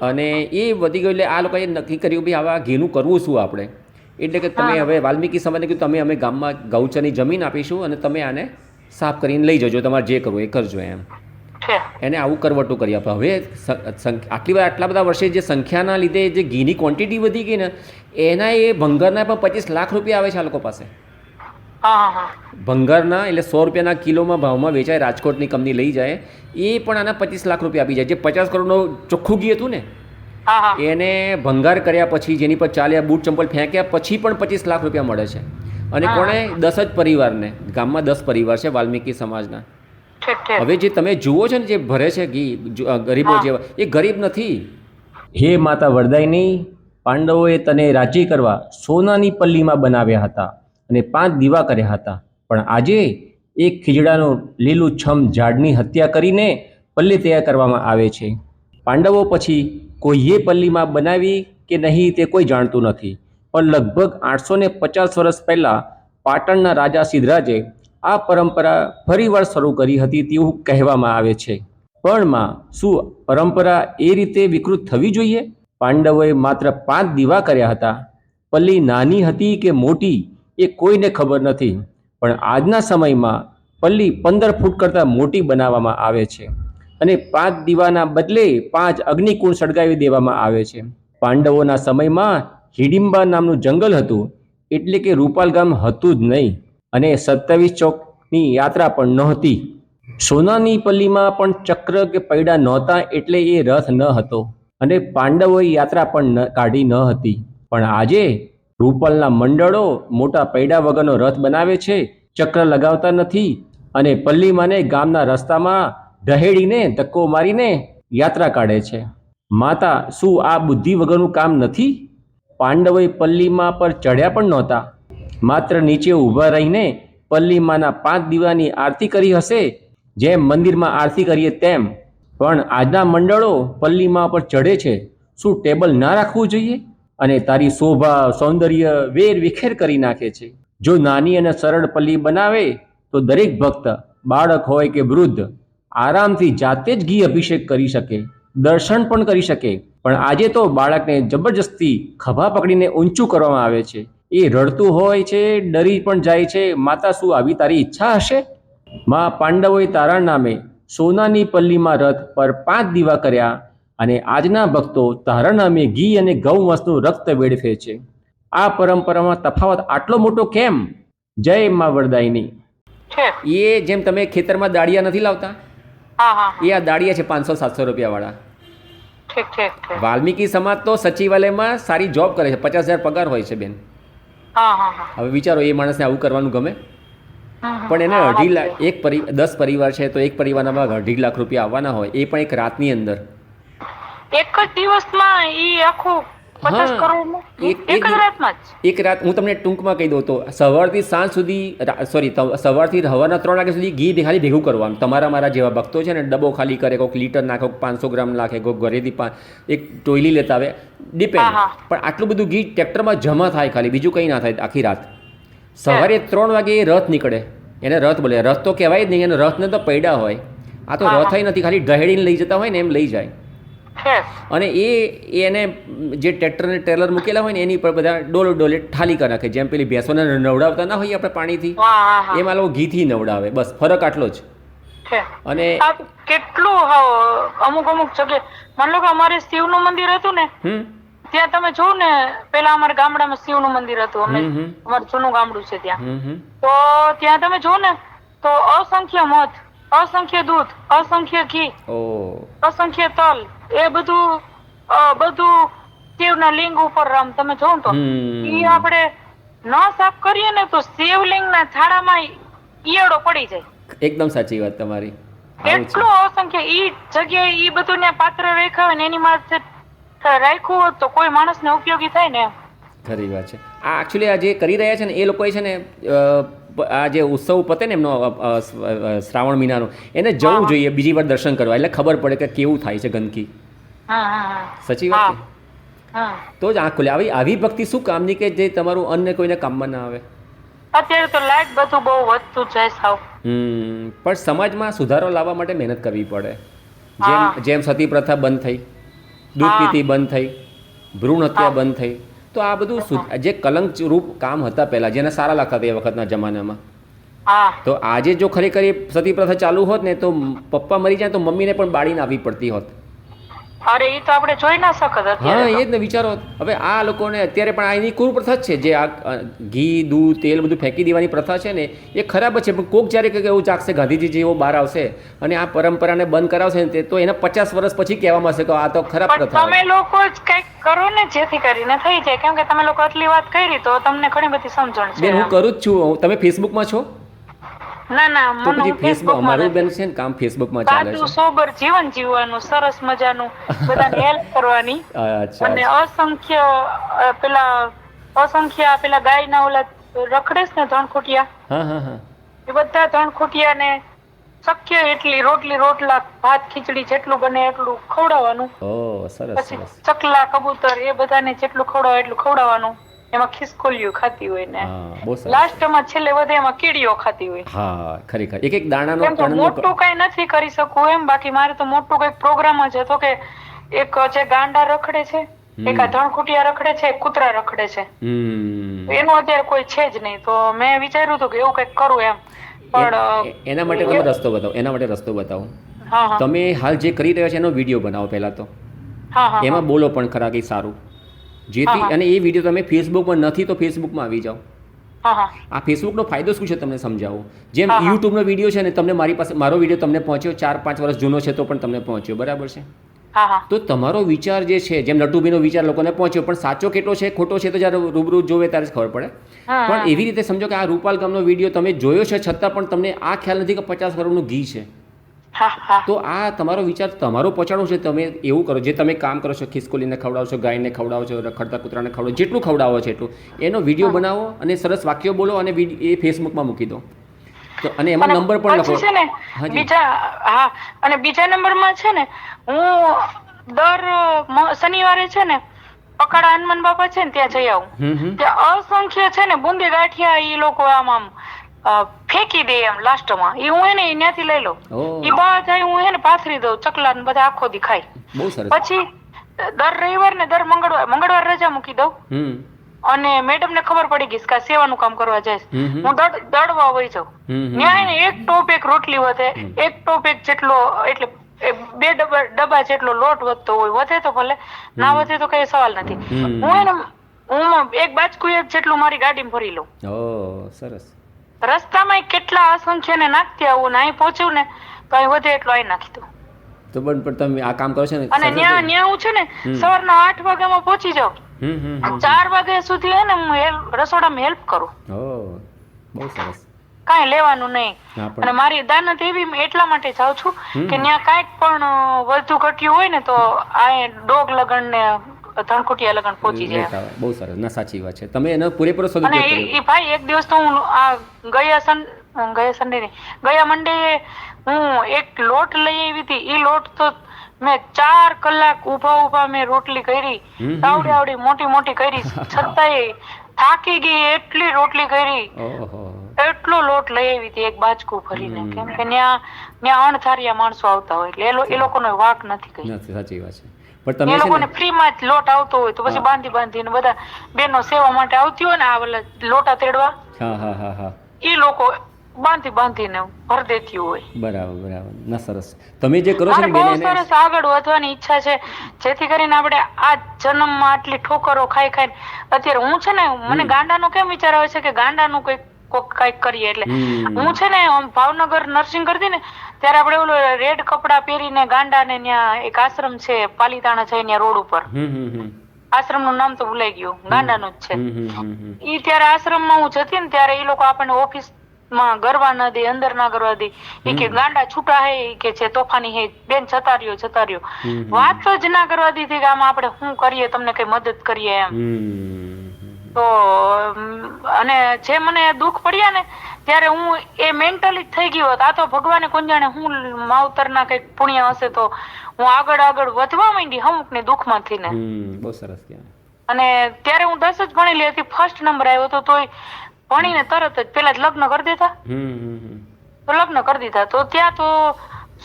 અને એ વધી ગયું. એટલે આ લોકોએ નક્કી કર્યું ભાઈ આવા ઘીનું કરવું શું આપણે. એટલે કે તમે હવે વાલ્મીકી સમાજને કીધું તમે અમે ગામમાં ગૌચરની જમીન આપીશું અને તમે આને સાફ કરીને લઈ જજો, તમારે જે કરવું એ કરજો એમ. એને આવું કરવટું કરી આપે. હવે આટલા બધા વર્ષે જે સંખ્યાના લીધે જે ઘીની ક્વોન્ટિટી વધી ગઈ ને, એના એ ભંગારના પણ 25 લાખ રૂપિયા આવે છે આ લોકો પાસે. ભંગારના એટલે 100 રૂપિયાના કિલોમાં ભાવમાં વેચાય, રાજકોટની કંપની લઈ જાય, એ પણ આના 25 લાખ રૂપિયા આપી જાય. જે 50 કરોડનું ચોખ્ખું ઘી હતું ને એને ભંગાર કર્યા પછી, જેની પર ચાલ્યા, બૂટ ચંપલ ફેંક્યા પછી પણ 25 લાખ રૂપિયા મળે છે. અને કોણે? 10 જ પરિવારને. ગામમાં 10 પરિવાર છે વાલ્મીકી સમાજના. હવે જે તમે જુઓ છો ને જે ભરે છે ઘી ગરીબો જેવા, એ ગરીબ નથી. હે માતા વરદાયની, પાંડવોએ તને રાજી કરવા સોનાની પલ્લીમાં બનાવ્યા હતા અને 5 દીવા કર્યા હતા, પણ આજે એક ખીજડાનું લીલું છમ ઝાડની હત્યા કરીને પલ્લી તૈયાર કરવામાં આવે છે. પાંડવો પછી કોઈએ પલ્લીમાં બનાવી કે નહીં તે કોઈ જાણતું નથી, પણ લગભગ 850 વર્ષ પહેલાં પાટણના રાજા સિદ્ધરાજે આ પરંપરા ફરીવાર શરૂ કરી હતી તેવું કહેવામાં આવે છે. પણ માં, શું પરંપરા એ રીતે વિકૃત થવી જોઈએ? પાંડવોએ માત્ર 5 દીવા કર્યા હતા. પલ્લી નાની હતી કે મોટી એ કોઈને ખબર નથી, પણ આજના સમયમાં પલ્લી 15 ફૂટ કરતાં મોટી બનાવવામાં આવે છે અને 5 દીવાના બદલે 5 અગ્નિકુંડ સળગાવી દેવામાં આવે છે. પાંડવોના સમયમાં હિડિંબા નામનું જંગલ હતું, એટલે કે રૂપાલ ગામ હતું જ નહીં, અને 27 ચોકની યાત્રા પણ નહોતી. સોનાની પલ્લીમાં પણ ચક્ર કે પૈડા નહોતા, એટલે એ રથ ન હતો, અને પાંડવોએ યાત્રા પણ કાઢી ન હતી. પણ આજે રૂપાલના મંડળો મોટા પૈડા વગરનો રથ બનાવે છે, ચક્ર લગાવતા નથી, અને પલ્લીમાંને ગામના રસ્તામાં ઢહેડીને ધક્કો મારીને યાત્રા કાઢે છે. માતા, શું આ બુદ્ધિ વગરનું કામ નથી? પાંડવોએ પલ્લીમાં પર ચઢ્યા પણ નહોતા, માત્ર નીચે ઊભા રહીને પલ્લીમાંના 5 દીવાની આરતી કરી હશે, જેમ મંદિરમાં આરતી કરીએ તેમ. પણ આજના મંડળો પલ્લીમાં પર ચઢે છે. શું ટેબલ ના રાખવું જોઈએ? અને તારી શોભા સૌંદર્ય વેર વિખેર કરી નાખે છે. જો નાની અને સરળ પલ્લી બનાવે તો દરેક ભક્ત, બાળક હોય કે વૃદ્ધ, આરામથી જાતે જ ઘી અભિષેક કરી શકે, દર્શન પણ કરી શકે. પણ આજે તો બાળકને જબરજસ્તી ખભા પકડીને ઊંચું કરવામાં આવે છે. એ રડતું હોય છે, ડરી પણ જાય છે. માતા, શું આવી તારી ઈચ્છા હશે? માં, પાંડવોએ તારા નામે સોનાની પલ્લીમાં રથ પર 5 દીવા કર્યા, અને આજના ભક્તો તારા નામે ઘી અને ગૌવંશનું રક્ત વેડફે છે. આ પરંપરામાં તફાવત આટલો મોટો કેમ? જય મા વરદાયની. એ જેમ તમે ખેતરમાં દાળિયા નથી લાવતા, એ આ દાળિયા છે 500-700 રૂપિયા વાળા. વાલ્મીકી સમાજ તો સચિવાલયમાં સારી જોબ કરે છે, 50,000 પગાર હોય છે બેન. હવે વિચારો એ માણસને આવું કરવાનું ગમે? પણ એને 2.5 લાખ, 10 પરિવાર છે તો એક પરિવારના 2.5 લાખ રૂપિયા આવવાના હોય, એ પણ એક રાતની અંદર. એક જ દિવસમાં ઈ આખું 50 કરોડ એક જ રાતમાં જ. એક રાત હું તમને ટૂંકમાં કહી દઉં તો સવારથી સાંજ સુધી, સવારથી સવારના 3 વાગ્યા સુધી ઘી ખાલી ભેગું કરવાનું. તમારા મારા જેવા ભક્તો છે ને ડબ્બો ખાલી કરે, કોઈક લીટર નાખે, 500 ગ્રામ નાખે, કોઈક ઘરેથી એક ટોયલી લેતા આવે, ડિપેન્ડ. પણ આટલું બધું ઘી ટ્રેક્ટરમાં જમા થાય, ખાલી બીજું કંઈ ના થાય આખી રાત. સવારે 3 વાગે એ રથ નીકળે, એને રથ બોલે. રથ તો કહેવાય જ નહીં, એને રથને તો પૈડા હોય. આ તો રથ નથી, ખાલી ઢહેડીને લઈ જતા હોય ને એમ લઈ જાય. અને એને જે ટ્રેક્ટરને ટ્રેલર મૂકેલા હોય ને એની પર બધા ડોલે ઠાલી કરી નાખે. જેમ પેલી ભેંસોને નવડાવતા ના હોય આપણે પાણીથી, એમાં લોકો ઘીથી નવડાવે. બસ ફરક આટલો જ. અને કેટલું અમુક જગ્યાએ માન લો કે અમારે શિવનું મંદિર હતું ને, ત્યાં તમે જોઉં ને, પેલા અમારા ગામડામાં શિવનું મંદિર હતું, અમારું જૂનું ગામડું છે ત્યાં. તો ત્યાં તમે જોઉં ને તો અસંખ્ય મધ, અસંખ્ય દૂધ, અસંખ્ય ઘી, અસંખ્ય તલ, એ બધું શિવના લિંગ ઉપર તમે જોઉં તો ઈ આપણે ન સાફ કરીએ ને તો શિવલિંગના થાળામાં ઈયળો પડી જાય. એકદમ સાચી વાત તમારી. એટલું અસંખ્ય ઈ જગ્યાએ ઈ બધું ને પાત્ર રેખાવે ને એની માથે રાખ્યું હોત તો કોઈ માણસને ઉપયોગી થાય ને. ખરી વાત છે. આ એકચ્યુઅલી આ જે કરી રહ્યા છે ને એ લોકોએ છે ને, આ જે ઉત્સવ પતે ને એમનો શ્રાવણ મહિનાનો, એને જવું જોઈએ બીજી વાર દર્શન કરવા, એટલે ખબર પડે કે કેવું થાય છે ગંદકી. સાચી વાત છે. તો જ આંખ ખુલે. આવી ભક્તિ શું કામની કે જે તમારું અન્ય કોઈને કામમાં ના આવે? અત્યારે તો લાઈટ બધું બહુ વધતું જાય સાવ. પણ સમાજમાં સુધારો લાવવા માટે મહેનત કરવી પડે. જેમ સતી પ્રથા બંધ થઈ, દૂધ પીતી બંધ થઈ, ભ્રૂણ હત્યા બંધ થઈ, તો આ બધું જે કલંક રૂપ કામ હતા પહેલા, જેને સારા લાગતા હતા એ વખતના જમાનામાં, તો આજે જો ખરેખર એ સતી પ્રથા ચાલુ હોત ને તો પપ્પા મરી જાય તો મમ્મીને પણ બાળીને આવવી પડતી હોત. અરે એ તો આપણે જોઈ ના શકત. હા, એ જ ને. વિચારો હવે આ લોકોને અત્યારે પણ આ એની કુપ્રથા જ છે, જે આ ઘી, દૂધ, તેલ બધું ફેંકી દેવાની પ્રથા છે ને, એ ખરાબ જ છે. પણ કોક જ્યારે કંઈક એવું જાગશે, ગાંધીજી જેવો બહાર આવશે અને આ પરંપરાને બંધ કરાવશે ને, તો એના 50 વર્ષ પછી કહેવામાં આવશે કે આ તો ખરાબ પ્રથા. તમે લોકો જ કંઈક કરો ને જેથી કરીને થઈ જાય, કેમ કે તમે લોકો આટલી વાત કરી તો તમને ઘણી બધી સમજણ છે. બેન, હું કરું જ છું. તમે ફેસબુકમાં છો? ના, મને ફેસબુક અમારું બેન છે ને કામ ફેસબુકમાં ચાલે છે. સોબર જીવન જીવવાનું, સરસ મજાનું, બધાને હેલ્પ કરવાની. અને અસંખ્ય પેલા ગાયના ઓલા રખડે છે ને ધણખોટિયા, એ બધા ધણખોટિયાને શક્ય એટલી રોટલી, રોટલા, ભાત, ખીચડી જેટલું બને એટલું ખવડાવવાનું. પછી ચકલા, કબૂતર એ બધાને જેટલું ખવડાવે એટલું ખવડાવવાનું. એમાં ખિસકોલિયું ખાતી હોય ને લાસ્ટમાં છેલ્લે વધે એમાં કીડીઓ ખાતી હોય. હા, ખરેખર એક દાણાનો મોટું કઈ નથી કરી શકું એમ. બાકી મારે તો મોટું કઈક પ્રોગ્રામ જ હતો કે એક જે ગાંડા રખડે છે, એક આ ધણખુટિયા રખડે છે, એક કૂતરા રખડે છે, એનું અત્યારે કોઈ છે જ નહીં. તો મેં વિચાર્યું હતું કે એવું કઈક કરું એમ. પણ એના માટે તમે રસ્તો બતાવો. તમે હાલ જે કરી રહ્યા છો એનો વિડીયો બનાવો પહેલા તો, એમાં બોલો પણ ખરા કંઈ સારું, જેથી અને એ વિડીયો તમે ફેસબુકમાં નથી તો ફેસબુકમાં આવી જાઓ. આ ફેસબુકનો ફાયદો શું છે તમને સમજાવો. જેમ યુટ્યુબનો વિડીયો છે ને, તમને મારી પાસે મારો વિડીયો તમને પહોંચ્યો 4-5 વર્ષ જૂનો છે તો પણ તમને પહોંચ્યો, બરાબર છે? તો તમારો વિચાર જે છે, જેમ નટુભાઈનો વિચાર લોકોને પહોંચ્યો, પણ સાચો કેટલો છે ખોટો છે તો જ્યારે રૂબરૂ જોવે ત્યારે જ ખબર પડે. પણ એવી રીતે સમજો કે આ રૂપાલ ગામનો વિડીયો તમે જોયો છે છતાં પણ તમને આ ખ્યાલ નથી કે 50 કરોડનું ઘી છે. તો આ તમારો વિચાર તમારો પહોંચાડો છે. તમે એવું કરો, જે તમે કામ કરો છો, ખિસકોલીને ખવડાવો છો, ગાયને ખવડાવો છો, રખડતા કૂતરાને ખવડાવો, જેટલું ખવડાવો છે એટલું એનો વિડીયો બનાવો અને સરસ વાક્યો બોલો અને એ ફેસબુકમાં મૂકી દો. તો અને એમાં નંબર પણ લખો. અને બીજા નંબરમાં છે ને, હું દર શનિવારે છે ને પકાડા હનુમાન બાપા છે ને ત્યાં જઈ આવું. ત્યાં અસંખ્ય છે ને બુંદી ગાંઠિયા એ લોકો આમ ફેંકી દે એમ લાસ્ટમાં. એ હું એને ત્યાંથી લઈ લઉં. એ બધા હું એને પાથરી દઉં, ચકલા ને બધા આખો દી ખાય. પછી દર રવિવાર ને દર મંગળવાર રજા મૂકી દઉં. અને મેડમ ને ખબર પડી ગઈ કે સેવાનું કામ કરવા જાય, હું દળવા વહી જાઉં. ત્યાં એક ટોપ એક રોટલી વધે, એક ટોપ એક જેટલો, એટલે 2 ડબ્બા જેટલો લોટ વધતો હોય, વધે તો ભલે, ના વધે તો કઈ સવાલ નથી. હું એક બાજકું જેટલું મારી ગાડીમાં ભરી લઉં. સરસ. રસ્તામાં કેટલા અસંખ્ય ને નાખતી આવું, અહીં પહોંચ્યું ને તો અહીં વધે એટલું અહીં નાખી દઉં. તો પણ તમે આ કામ કરો છો ને, અને ન્યા હું છે ને સવારના 8 વાગ્યામાં પહોંચી જાઉં, 4 વાગ્યા સુધી હે ને હું રસોડામાં હેલ્પ કરું. બહુ સરસ. કાંઈ લેવાનું નહીં. અને મારી દાનત એવી એટલા માટે જાઉં છું કે ત્યાં કાંઈક પણ વધુ ઘટ્યું હોય ને તો આ ડોગ લગન ને ધણકુટિયા લગન પહોંચી જાય. બહુ સરસ. ના, સાચી વાત છે. તમે એનો પૂરેપૂરો સદુપયોગ કરો. અને એ ભાઈ એક દિવસ તો હું ગયા મંડે હું એક લોટ લઈ આવી હતી. એ લોટ તો મેં 4 કલાક ઉભા મેં રોટલી કરી, આવડી મોટી મોટી કરી, છતાંય થાકી ગઈ, એટલી રોટલી કરી, એટલો લોટ લઈ આવી હતી એક બાજકું ભરીને. કેમ કે ત્યાં અણધાર્યા માણસો આવતા હોય એટલે એ લોકોનો વાક નથી કઈ. સાચી વાત છે. પણ તમે એ લોકોને ફ્રીમાં જ લોટ આવતો હોય તો પછી બાંધીને બધા બેનો સેવા માટે આવતી હોય ને આ લોટા તેડવા, એ લોકો બાંધીને ભર દેતી હોય. બરાબર. ના, સરસ. તમે જે કરો છો ને બહુ સરસ આગળ વધવાની ઈચ્છા છે, જેથી કરીને આપણે આ જન્મમાં આટલી ઠોકરો ખાઈને અત્યારે હું છે ને, મને ગાંડાનો કેમ વિચાર આવે છે કે ગાંડાનું કઈક કરીએ. એટલે હું છે ને ભાવનગર નર્સિંગ કરતી ને ત્યારે આપણે ઓલું રેડ કપડા પહેરીને ગાંડા ને ત્યાં એક આશ્રમ છે પાલીતાણા છે, ત્યાં રોડ ઉપર આશ્રમ નું નામ તો ભૂલાઈ ગયું, ગાંડાનું જ છે. ઈ ત્યારે આશ્રમમાં હું જતી ને ત્યારે એ લોકો આપણને ઓફિસ માં ગરવા ના દે, અંદર ના કરવા દે. એ કે ગાંડા છૂટા હે કે છે તોફાની હે, બેન જતા રહ્યો. વાત જ ના કરવા દીધી કે આમાં આપણે શું કરીએ, તમને કઈ મદદ કરીએ એમ. તો અને જે મને દુઃખ પડ્યા ને ત્યારે હું એ મેન્ટલી થઈ ગયો હતો. આ તો ભગવાને કોણ જાણે હું માવતરના કઈક પુણ્ય હશે તો હું આગળ વધવા માંડી અમુક ને દુઃખ માંથી ને. બહુ સરસ. અને ત્યારે હું 10 જ ભણેલી હતી, ફર્સ્ટ નંબર આવ્યો હતો. તોય ભણીને તરત જ પેલા જ લગ્ન કરી દીધા. તો ત્યાં તો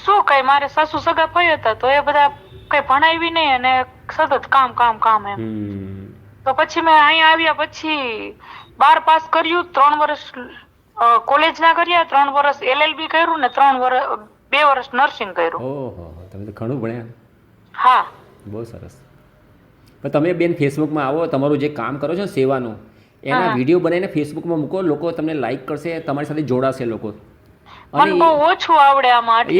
શું કઈ મારે સાસુ સગા ભાઈ હતા તો એ બધા કઈ ભણાવી નહીં અને સતત કામ એમ. તો પછી મેં અહીંયા આવ્યા પછી 12 પાસ કર્યું, 3 વર્ષ કોલેજ ના કર્યા, 3 વર્ષ LLB કર્યું ને 2 વર્ષ નર્સિંગ કર્યું. તમે તો ઘણું ભણ્યા. હા, બહુ સરસ. પણ તમે બેન ફેસબુકમાં આવો, તમારું જે કામ કરો છો સેવાનું એના વિડીયો બનાવીને ફેસબુકમાં મૂકો, લોકો તમને લાઈક કરશે, તમારી સાથે જોડાશે લોકો. મને બહુ ઓછું આવડે આમાં. એ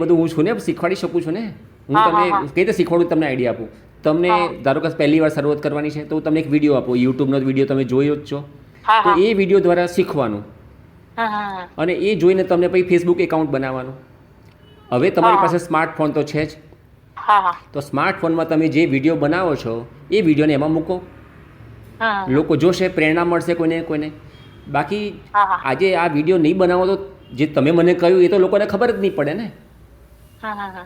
બધું હું છું ને, શીખવાડી શકું છું ને. હું તમને કઈ રીતે શીખવાડું, તમને આઈડિયા આપું. તમને ધારો કે પહેલી વાર શરૂઆત કરવાની છે તો હું તમને એક વિડીયો આપું, યુટ્યુબનો વિડીયો તમે જોયો જ છો, તો એ વિડીયો દ્વારા શીખવાનું અને એ જોઈને તમને પછી ફેસબુક એકાઉન્ટ બનાવવાનું. હવે તમારી પાસે સ્માર્ટફોન તો છે જ, તો સ્માર્ટફોનમાં તમે જે વિડીયો બનાવો છો એ વિડીયોને એમાં મૂકો, લોકો જોશે, પ્રેરણા મળશે કોઈને. બાકી આજે આ વિડીયો નહીં બનાવો તો જે તમે મને કહ્યું એ તો લોકોને ખબર જ નહીં પડે ને.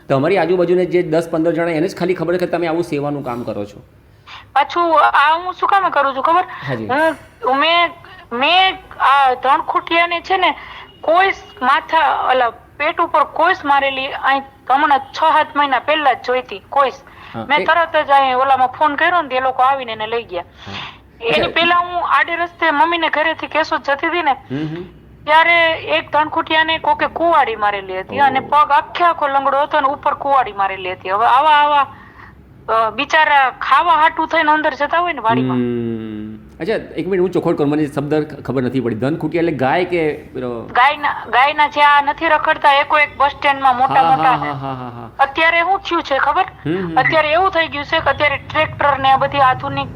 તમારી આજુબાજુને જે 10-15 જણા એને જ ખાલી ખબર કે તમે આવું સેવાનું કામ કરો છો. પાછું આ હું શું કામ કરું છું ખબર? મેં આ ધણખુટિયાને છે ને કોઈ માથા પેટ ઉપર કોઈ મારેલી અહીં હમણાં 6-7 મહિના પહેલા જ જોઈતી કોઈ. મેં તરત જ અહીં ઓલામાં ફોન કર્યો ને એ લોકો આવીને એને લઈ ગયા. એની પેલા હું આડે રસ્તે મમ્મીને ઘરેથી કેશોદ જતી હતી ને ત્યારે એક ધણખુટિયાને કોકે કુવાડી મારેલી હતી અને પગ આખો લંગડો હતો અને ઉપર કુવાડી મારેલી હતી. હવે આવા બિચારા ખાવા હાટું થઈને અંદર જતા હોય ને વાડીમાં. અચ્છા, એક મિનિટ હું ચોખવટ કરું, મને શબ્દ ખબર નથી પડી. ધનખુટિયા એટલે ગાય કે ગાયના જ્યાં નથી રખડતા એક બસ સ્ટેન્ડમાં મોટા. અત્યારે શું થયું છે ખબર? અત્યારે એવું થઈ ગયું છે કે અત્યારે ટ્રેક્ટર ને બધી આધુનિક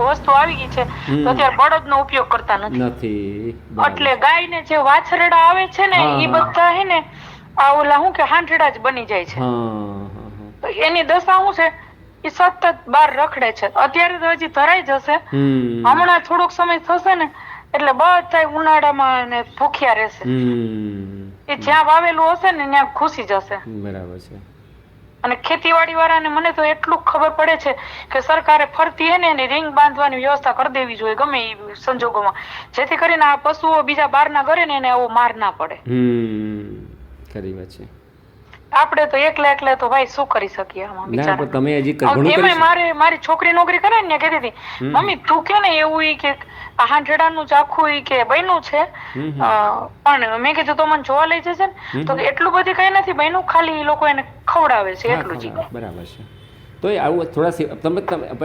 વસ્તુ આવી ગઈ છે તો અત્યારે બળદનો ઉપયોગ કરતા નથી. એટલે ગાય ને જે વાછરડા આવે છે ને એ બધા હે ને આ ઓલા શું કે હાંઠડા જ બની જાય છે. એની દશા શું છે, એ સતત બહાર રખડે છે. અત્યારે તો હજી ધરાઈ જશે, હમણાં થોડોક સમય થશે ને એટલે બધા ઉનાળામાં ભૂખ્યા રહેશે. એ જ્યાં વાવેલું હશે ને ત્યાં ઘૂસી જશે. બરાબર છે. અને ખેતીવાડી વાળાને મને તો એટલું ખબર પડે છે કે સરકારે ફરતી હે ને એની રીંગ બાંધવાની વ્યવસ્થા કરી દેવી જોઈએ ગમે એ સંજોગોમાં, જેથી કરીને આ પશુઓ બીજા બહારના ઘરે ને એને એવો માર ના પડે. ખરી વાત છે. આપણે તો એકલા તો ભાઈ શું કરી શકીએ આમાં ના પણ તમે હજી બિચારા. ઘણું કરી એમાંય મારી છોકરી નોકરી કરે ને કહેતી હતી મમ્મી તું કે ને એવું ઈ કે હાંડડાનું ચાખું ઈ કે બન્યું છે પણ મેં કીધું તો મને જોવા લઈ જશે ને તો એટલું બધું કઈ નથી બન્યું, ખાલી ઈ લોકો એને ખવડાવે છે એટલું જ. બરાબર છે. તો એ આવું થોડા તમે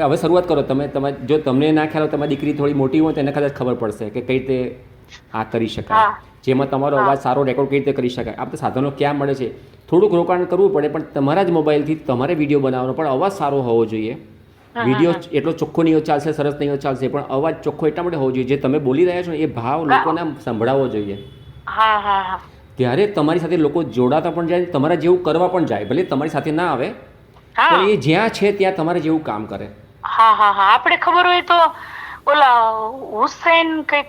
હવે શરૂઆત કરો. તમે જો તમને ના ખ્યાલ હોય, તમારી દીકરી થોડી મોટી હોય તો એને કદાચ ખબર પડશે કે કઈ રીતે આ કરી શકાય, જેમાં તમારો અવાજ સારો રેકોર્ડ કઈ રીતે કરી શકાય. આ બધા સાધનો ક્યાં મળે છે, થોડુંક રોકાણ કરવું પડે પણ તમારા જ મોબાઈલથી તમારે વિડીયો બનાવવાનો, પણ અવાજ સારો હોવો જોઈએ. વિડીયો એટલો ચોખ્ખો નહીં ચાલશે, સરસ નહીં ચાલશે, પણ અવાજ ચોખ્ખો એટલા માટે હોવો જોઈએ જે તમે બોલી રહ્યા છો એ ભાવ લોકોને સંભળાવવો જોઈએ. ત્યારે તમારી સાથે લોકો જોડાતા પણ જાય, તમારા જેવું કરવા પણ જાય. ભલે તમારી સાથે ના આવે પણ એ જ્યાં છે ત્યાં તમારે જેવું કામ કરે. આપણે ખબર હોય તો ઓલા હુસૈન કઈક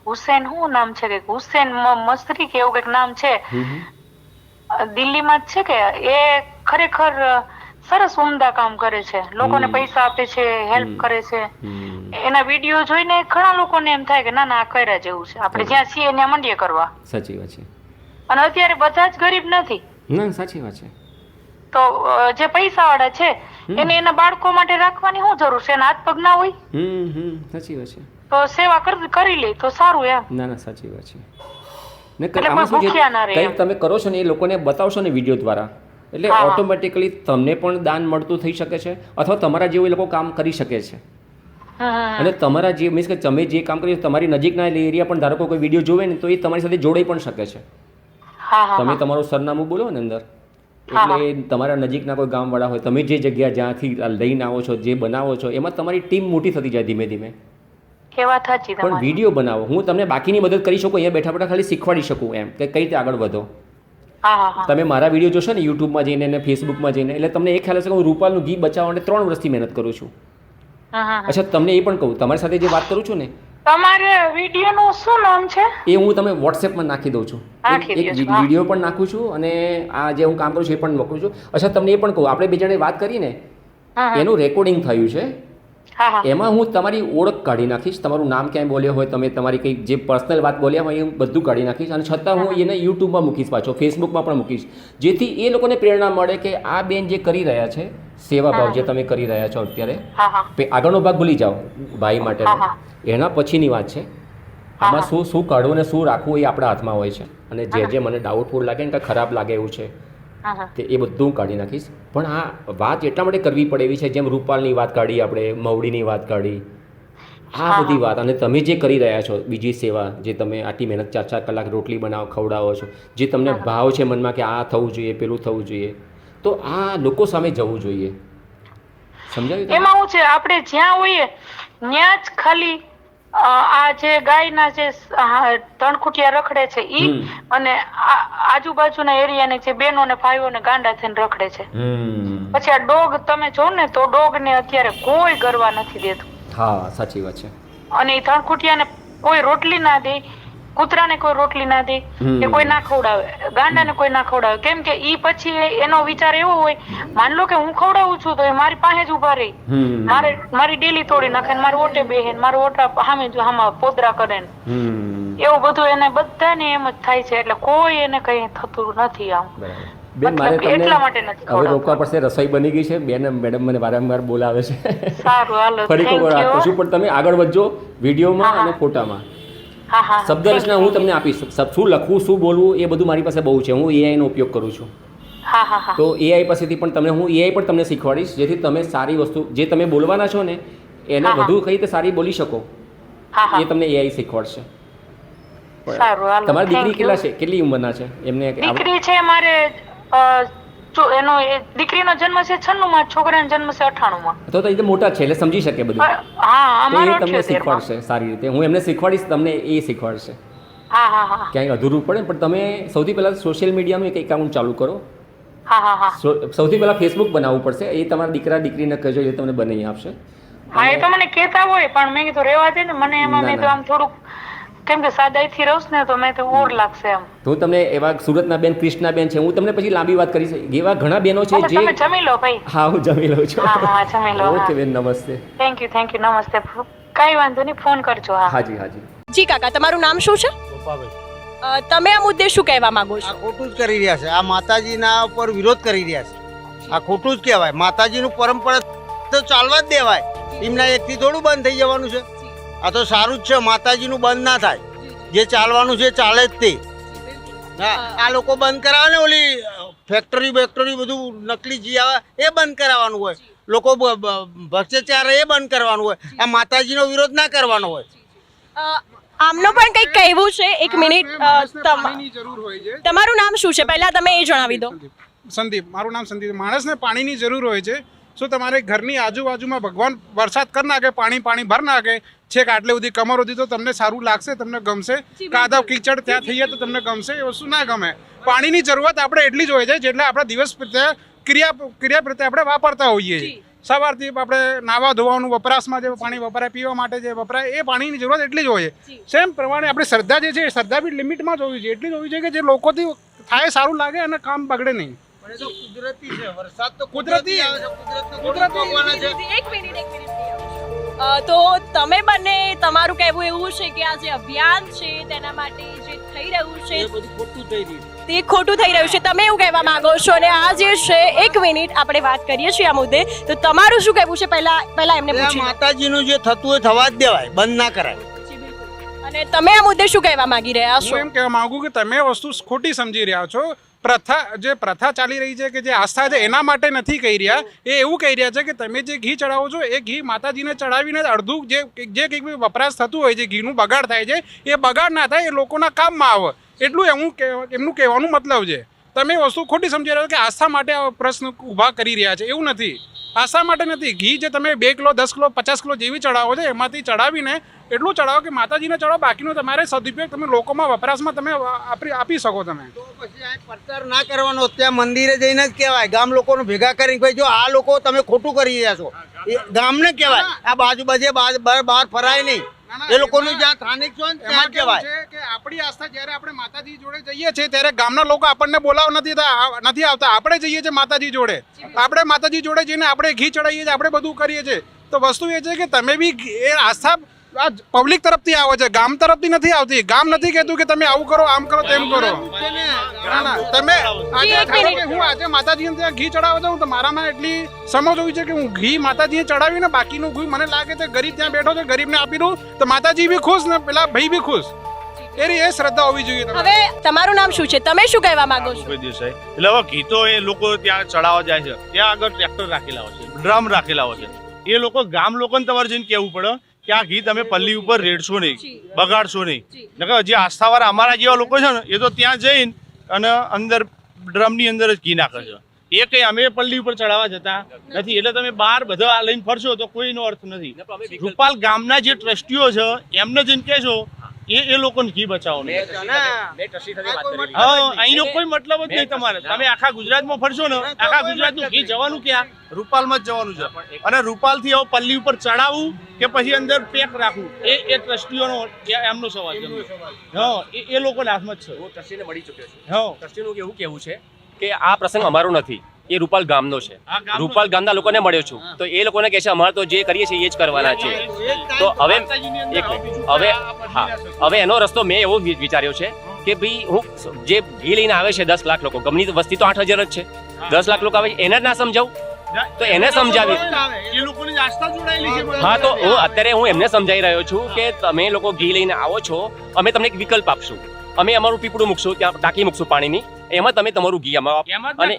હુસૈન શું નામ છે, કઈક હુસૈન મસ્રી કે એવું કઈક નામ છે, દિલ્હીમાં જ છે કે એ ખરેખર સરસ ઉમદા કામ કરે છે, લોકોને પૈસા આપે છે, હેલ્પ કરે છે. એના વિડીયો જોઈને ઘણા લોકોને એમ થાય કે ના ના આ કર્યા જેવું છે, આપણે જ્યાં છીએ ત્યાં મંડીએ કરવા. સાચી વાત છે. અને અત્યારે બધા જ ગરીબ નથી. ના સાચી વાત છે. તો જે પૈસા વાળા છે એને એના બાળકો માટે રાખવાની શું જરૂર છે, એના હાથ પગ ના હોય. સાચી વાત છે. તો સેવા કરી લે તો સારું એમ. ના ના સાચી વાત છે. ને કંઈક તમે કરો છો ને એ લોકોને બતાવશો ને વિડીયો દ્વારા, એટલે ઓટોમેટિકલી તમને પણ દાન મળતું થઈ શકે છે, અથવા તમારા જેવું એ લોકો કામ કરી શકે છે. અને તમારા જે મીન્સ કે તમે જે કામ કર્યું તમારી નજીકના એરિયા પણ ધારો કોઈ વિડીયો જોવે ને તો એ તમારી સાથે જોડાઈ પણ શકે છે. તમે તમારું સરનામું બોલો ને અંદર, એટલે તમારા નજીકના કોઈ ગામવાળા હોય, તમે જે જગ્યા જ્યાંથી લઈને આવો છો, જે બનાવો છો, એમાં તમારી ટીમ મોટી થતી જાય ધીમે ધીમે. પણ વિડીયો બનાવો. હું તમને બાકીની મદદ કરી શકું, અહીંયા બેઠા બેઠા ખાલી શીખવાડી શકું એમ કે કઈ રીતે આગળ વધો. તમે મારા વિડીયો જોશો ને યુટ્યુબમાં જઈને અને ફેસબુકમાં જઈને, એટલે તમને એ ખ્યાલ હશે કે હું રૂપાલનું ઘી બચાવવા માટે 3 વર્ષથી મહેનત કરું છું. અચ્છા તમને એ પણ કહું, તમારી સાથે જે વાત કરું છું ને, તમારે વિડીયોનું શું નામ છે એ હું તમે વોટ્સએપમાં નાખી દઉં છું. એક વિડીયો પણ નાખું છું અને આ જે હું કામ કરું છું એ પણ મૂકું છું. અચ્છા તમને એ પણ કહું, આપણે બે જણે વાત કરીને એનું રેકોર્ડિંગ થયું છે, એમાં હું તમારી ઓળખ કાઢી નાખીશ, તમારું નામ ક્યાંય બોલ્યો હોય, તમે તમારી કંઈ જે પર્સનલ વાત બોલ્યા હોય એ બધું કાઢી નાખીશ. અને છતાં હું એને યુટ્યુબમાં મૂકીશ, પાછો ફેસબુકમાં પણ મૂકીશ, જેથી એ લોકોને પ્રેરણા મળે કે આ બેન જે કરી રહ્યા છે સેવાભાવ જે તમે કરી રહ્યા છો અત્યારે, આગળનો ભાગ ભૂલી જાઓ ભાઈ માટે, એના પછીની વાત છે. આમાં શું કાઢવું ને શું રાખવું એ આપણા હાથમાં હોય છે. અને જે મને ડાઉટફુલ લાગે ને કે ખરાબ લાગે એવું છે કે એ બધું કાઢી નાખીશ. પણ આ વાત એટલા માટે કરવી પડે એવી છે, જેમ રૂપાલની વાત કાઢી, આપણે મવડીની વાત કાઢી, આ બધી વાત. અને તમે જે કરી રહ્યા છો બીજી સેવા, જે તમે આટલી મહેનત 4-4 કલાક રોટલી બનાવો, ખવડાવો છો, જે તમને ભાવ છે મનમાં કે આ થવું જોઈએ, પેલું થવું જોઈએ, તો આ લોકો સામે જવું જોઈએ. સમજાયું? એમાં શું છે, આપણે જ્યાં હોઈએ ત્યાં જ ખાલી આ જે ગાયના જે તણખુટિયા રખડે છે ઈ, અને આજુબાજુના એરિયાની જે બહેનો ને ભાઈઓ ને ગાંડા થઈને રખડે છે. પછી આ ડોગ તમે જો ને તો ડોગ ને અત્યારે કોઈ ગરવા નથી દેતું. હા સાચી વાત છે. અને એ તણખુટિયા ને કોઈ રોટલી ના દે, કૂતરાને કોઈ રોટલી ના દે, કે કોઈ ના ખવડાવે, ગાંડાને કોઈ ના ખવડાવે. કેમ કે ઈ પછી એનો વિચાર એવો હોય, માન લો કે હું ખવડાવું છું તો એ મારી પાસે જ ઉભા રહી, મારી ડેલી તોડી નાખે, મારી ઓટે બેહે, મારા ઓટા સામે પોદરા કરે, એવું બધું એને બધાને એમ જ થાય છે. એટલે કોઈ એને કઈ થતું નથી. આમ બેન મારે તમને હવે રોકવા પડશે, રસોઈ બની ગઈ છે. બેન મેડમ મને વારંવાર બોલાવે છે. સારું હાલો, ફરી કોઈ વાત કરશું, પણ તમે આગળ વધજો વિડીયોમાં અને ફોટામાં. શબ્દ રચના હું તમને આપીશ, શું લખવું શું બોલવું એ બધું મારી પાસે બહુ છે. હું એઆઈ નો ઉપયોગ કરું છું, તો એઆઈ પાસેથી પણ હું એઆઈ પણ તમને શીખવાડીશ, જેથી તમે સારી વસ્તુ જે તમે બોલવાના છો ને એને વધુ કઈ રીતે સારી બોલી શકો એ તમને એઆઈ શીખવાડશે. તમારી દીકરી કેટલી ઉંમરના છે? એમને દીકરી છે મારે એનો દીકરીનો જન્મ છે 96 માં, છોકરાનો જન્મ છે 98 માં. તો એકદમ મોટા છે એટલે સમજી શકે બધું. એ તમને શીખવાડશે સારી રીતે. હું એમને શીખવાડીશ, તમને એ શીખવાડશે. ક્યાંય અધૂરું પડે પણ તમે સૌથી પહેલા સોશિયલ મીડિયાનું એક એકાઉન્ટ ચાલુ કરો. સૌથી પહેલા ફેસબુક બનાવવું પડશે. એ તમારા દીકરા દીકરીને કહેજો, એ તમને બનાવી આપશે. હા એ તો મને કહેતા હોય, પણ મેં કીધું રહેવા દે ને, મને એમાં મેં તો આમ થોડુંક કેમ કે સાદાઈથી રહું ને તો મેં તો ઓર લાગશે એમ. હું તમને એવા સુરતના બેન કૃષ્ણાબેન છે, હું તમને પછી લાંબી વાત કરીશ. એવા ઘણા બહેનો છે જે તમે જમી લો ભાઈ. હા હું જમી લઉં છું. હા જમી લો. ઓકે બેન, નમસ્તે. થેન્ક યુ નમસ્તે. કઈ વાંધો નહીં, ફોન કરજો. હાજી. જી કાકા, તમારું નામ શું છે? તમે આ મુદ્દે શું કહેવા માંગો છો? આ ખોટું જ કરી રહ્યા છે. આ માતાજીના ઉપર વિરોધ કરી રહ્યા છે. આ ખોટું જ કહેવાય. માતાજીનું પરંપરા તો ચાલવા જ દેવાય. એમના એકથી થોડું બંધ થઈ જવાનું છે. આ તો સારું જ છે. માતાજીનું બંધ ના થાય. જે ચાલવાનું છે ચાલે જ તે. હા, આ લોકો બંધ કરાવે ને, ઓલી ફેક્ટરી બધું નકલી જી આવે એ બંધ કરાવવાનું હોય. લોકો ભ્રષ્ટાચાર એ બંધ કરવાનું હોય. આ માતાજીનો વિરોધ ના કરવાનો હોય. આમનો પણ કંઈક કહેવું છે. એક મિનિટ, તમારું નામ શું છે પહેલા તમે એ જણાવી દો. સંદીપ, મારું નામ સંદીપ. માણસને પાણીની જરૂર હોય છે. શું તમારે ઘરની આજુબાજુમાં ભગવાન વરસાદ કરી નાખે, પાણી ભર નાખે છેક આટલે સુધી કમર સુધી, તો તમને સારું લાગશે, તમને ગમશે? કાદવ કીચડ ત્યાં થઈ જાય તો તમને ગમશે? એ વસ્તુ ના ગમે. પાણીની જરૂરત આપણે એટલી જ હોય છે જેટલે આપણા દિવસ પ્રત્યે ક્રિયા પ્રત્યે આપણે વાપરતા હોઈએ છીએ. સવારથી આપણે નાવા ધોવાનું વપરાશમાં જે પાણી વપરાય, પીવા માટે જે વપરાય, એ પાણીની જરૂરત એટલી જ હોય છે. સેમ પ્રમાણે આપણી શ્રદ્ધા જે છે એ શ્રદ્ધા બી લિમિટમાં જ હોવી જોઈએ. એટલી જ હોવી જોઈએ કે જે લોકોથી થાય સારું લાગે અને કામ બગડે નહીં. કુદરતી છે. વરસાદ તો કુદરતી આવે છે. કુદરતી છે. એક મિનિટ. તો તમે બંને તમારું કહેવું એવું છે કે આ જે અભિયાન છે તેના માટે જે થઈ રહ્યું છે એ બધું ખોટું થઈ રહ્યું છે. તે ખોટું થઈ રહ્યું છે, તમે એવું કહેવા માંગો છો? અને આ જે છે, એક મિનિટ આપણે વાત કરીએ છીએ આ મુદ્દે, તો તમારું શું કહેવું છે? પહેલા એમને પૂછીએ. માતાજીનું જે થતું હોય થવા જ દેવાય, બંધ ના કરાય. અને તમે આ મુદ્દે શું કહેવા માંગી રહ્યા છો? હું એમ કહેવા માંગુ કે તમે વસ્તુ ખોટી સમજી રહ્યા છો. પ્રથા ચાલી રહી છે કે જે આસ્થા છે એના માટે નથી કહી રહ્યા. એ એવું કહી રહ્યા છે કે તમે જે ઘી ચડાવો છો એ ઘી માતાજીને ચડાવીને અડધું જે કંઈક વપરાશ થતું હોય, જે ઘીનું બગાડ થાય છે, એ બગાડ ના થાય, એ લોકોના કામમાં આવે, એટલું એમનું કહેવાનું મતલબ છે. તમે વસ્તુ ખોટી સમજી રહ્યા છો કે આસ્થા માટે આ પ્રશ્ન ઊભા કરી રહ્યા છે. એવું નથી. આસ્થા માટે નથી. ઘી જે તમે 2 કિલો, 10 કિલો, 50 કિલો જેવી ચડાવો છો, એમાંથી ચડાવીને એટલું ચડાવો કે માતાજીને ચડાવો, બાકીનો તમારે સદુપયોગ તમે લોકોમાં વપરાશમાં તમે આપી શકો. તમે તો પછી આ પ્રચાર ના કરવાનો, ત્યાં મંદિરે જઈને જ કહેવાય, ગામ લોકોને ભેગા કરીને, ભાઈ જો આ લોકો તમે ખોટું કરી રહ્યા છો, એ ગામને કહેવાય. આ બાજુ બહાર ફરાય નહીં. એ લોકોનું જ્યાં સ્થાનિક છો ને ત્યાં કહેવાય કે આપણી આસ્થા જ્યારે આપણે માતાજી જોડે જઈએ છીએ ત્યારે ગામના લોકો આપણને બોલાવવા નથી આવતા. આપણે જઈએ છીએ માતાજી જોડે. આપણે માતાજી જોડે જઈને આપણે ઘી ચડાવીએ છીએ, આપણે બધું કરીએ છીએ. તો વસ્તુ એ છે કે તમે બી એ આસ્થા આ પબ્લિક તરફથી આવે છે, ગામ તરફથી નથી આવતી. ગામ નથી કહેતું કે તમે આવું કરો, આમ કરો, તેમ કરો. તમે હું આજે માતાજીને ત્યાં ઘી ચડાવવા જાઉં તો મારામાં એટલી સમજ હોવી છે કે હું ઘી માતાજીને ચડાવીને બાકીનું ઘી મને લાગે છે ગરીબ ત્યાં બેઠો છે, ગરીબને આપી દઉં તો માતાજી બી ખુશ ને પેલા ભાઈ બી ખુશ. એ શ્રદ્ધા હોવી જોઈએ. હવે તમારું નામ શું છે? તમે શું કહેવા માંગો છો? એટલે હવે ઘી તો એ લોકો ત્યાં ચડાવવા જાય છે, ત્યાં આગળ ટ્રેક્ટર રાખેલા હોય છે, ડ્રમ રાખેલા હોય છે. એ લોકો ગામ લોકોને તમારે જઈને કહેવું પડે કે આ ઘી તમે પલ્લી ઉપર રેડશો નહીં, બગાડશો નહીં. જે આસ્થાવાળા અમારા જેવા લોકો છે ને, એ તો ત્યાં જઈને અને અંદર ડ્રમની અંદર જ ઘી નાખે છે. એ કઈ અમે પલ્લી ઉપર ચડાવવા જતા નથી. એટલે તમે બહાર બધા લઈને ફરશો તો કોઈનો અર્થ નથી. રૂપાલ ગામના જે ટ્રસ્ટીઓ છે એમને જઈને કહેશો, એ લોકોને ઘી બચાવો. અહીંનો કોઈ મતલબ જ નહીં તમારે. તમે આખા ગુજરાતમાં ફરશો ને, આખા ગુજરાતનું ઘી જવાનું ક્યાં? રૂપાલમાં જ જવાનું છે. અને રૂપાલથી હવે પલ્લી ઉપર ચડાવવું કે પછી અંદર પેક રાખવું, એ ટ્રસ્ટીઓનો એમનો સવાલ છે. એ લોકોના હાથમાં જ છે. હું ટ્રસ્ટીને મળી ચૂક્યો છું. ટ્રસ્ટીનું એવું કહેવું છે કે આ પ્રસંગ અમારો નથી, એ રૂપાલ ગામનો છે. રૂપાલ ગામના લોકોને મળ્યો છું તો એ લોકોને કહે છે અમારે તો જે કરીએ છીએ એ જ કરવાના છે. તો હવે એનો રસ્તો મેં એવો વિચાર્યો છે કે ભાઈ હું જે ઘી લઈને આવે છે 10 લાખ લોકો, ગમની વસ્તી તો 8,000 જ છે. 10 લાખ લોકો આવે એને જ ના સમજાવું તો એને સમજાવી. હા, તો અત્યારે હું એમને સમજાવી રહ્યો છું કે તમે લોકો ઘી લઈને આવો છો, અમે તમને એક વિકલ્પ આપશું. અમે અમારું પીપળું મૂકશું, ત્યાં ટાંકી મૂકશું પાણીની, એમાં તમે તમારું ઘી અને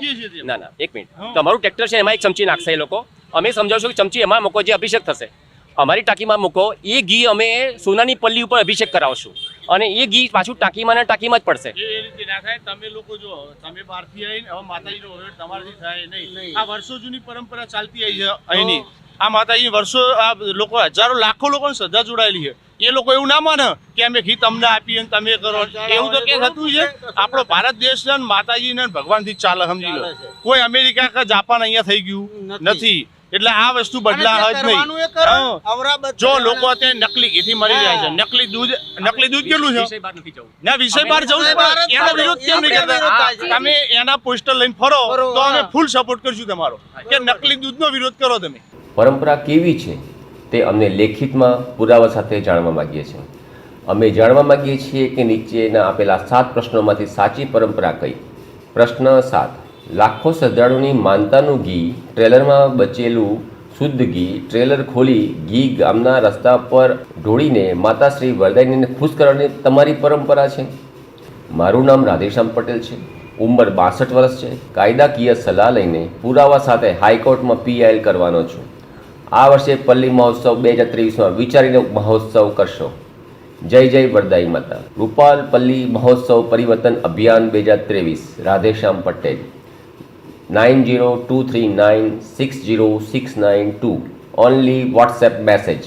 ના એક મિનિટ, તમારું ટ્રેક્ટર છે એમાં એક ચમચી નાખશે એ લોકો. અમે સમજાવશું કે ચમચી એમાં મૂકો, જે અભિષેક થશે અમારી ટાંકીમાં મૂકો. એ ઘી અમે સોનાની પલ્લી ઉપર અભિષેક કરાવશું અને એ ઘી પાછું ટાંકીમાં જ પડશે. એ રીતે ના થાય. તમે લોકો જો તમે બહારથી આવીને હવે માતાજીનો વહીવટ તમારાથી થાય નહીં. આ વર્ષો જૂની પરંપરા ચાલતી આવી છે અહીંની. આ માતાજી વર્ષો આ લોકો હજારો લાખો લોકોની શ્રદ્ધા જોડાયેલી છે. એ લોકો એવું ના માને કે અમે ઘી તમને આપીએ ને તમે કરો. એવું તો કે થતું છે. આપણો ભારત દેશ છે ને માતાજીને ભગવાનથી જ ચાલે, સમજી લો. કોઈ અમેરિકા કે જાપાન અહીંયા થઈ ગયું નથી. એટલે આ વસ્તુ બદલા જ નહીં. જો લોકો અત્યારે નકલી ઘીથી મરી જાય છે. નકલી દૂધ કેટલું છે? ના, વિષય બહાર જવું એનો વિરોધ કેમ નહીં કરતા? તમે એના પોસ્ટર લઈને ફરો તો અમે ફૂલ સપોર્ટ કરશું તમારો, કે નકલી દૂધનો વિરોધ કરો તમે. પરંપરા કેવી છે તે અમને લેખિતમાં પુરાવા સાથે જાણવા માંગીએ છીએ. અમે જાણવા માંગીએ છીએ કે નીચેના આપેલા 7 પ્રશ્નોમાંથી સાચી પરંપરા કઈ? પ્રશ્ન 7. લાખો શ્રદ્ધાળુની માનતાનું ઘી ટ્રેલરમાં બચેલું શુદ્ધ ઘી ટ્રેલર ખોલી ઘી ગામના રસ્તા પર ઢોળીને માતાશ્રી વરદાયીને ખુશ કરવાની તમારી પરંપરા છે. મારું નામ રાધેશ્યામ પટેલ છે. ઉંમર 62 વર્ષ છે. કાયદાકીય સલાહ લઈને પુરાવા સાથે હાઈકોર્ટમાં PIL કરવાનો છું. આ વર્ષે પલ્લી મહોત્સવ 2023માં વિચારીને મહોત્સવ કરશો. જય જય વરદાયી માતા. રૂપાલ પલ્લી મહોત્સવ પરિવર્તન અભિયાન 2023. Radheshyam Patel. 9023960692. Only WhatsApp message.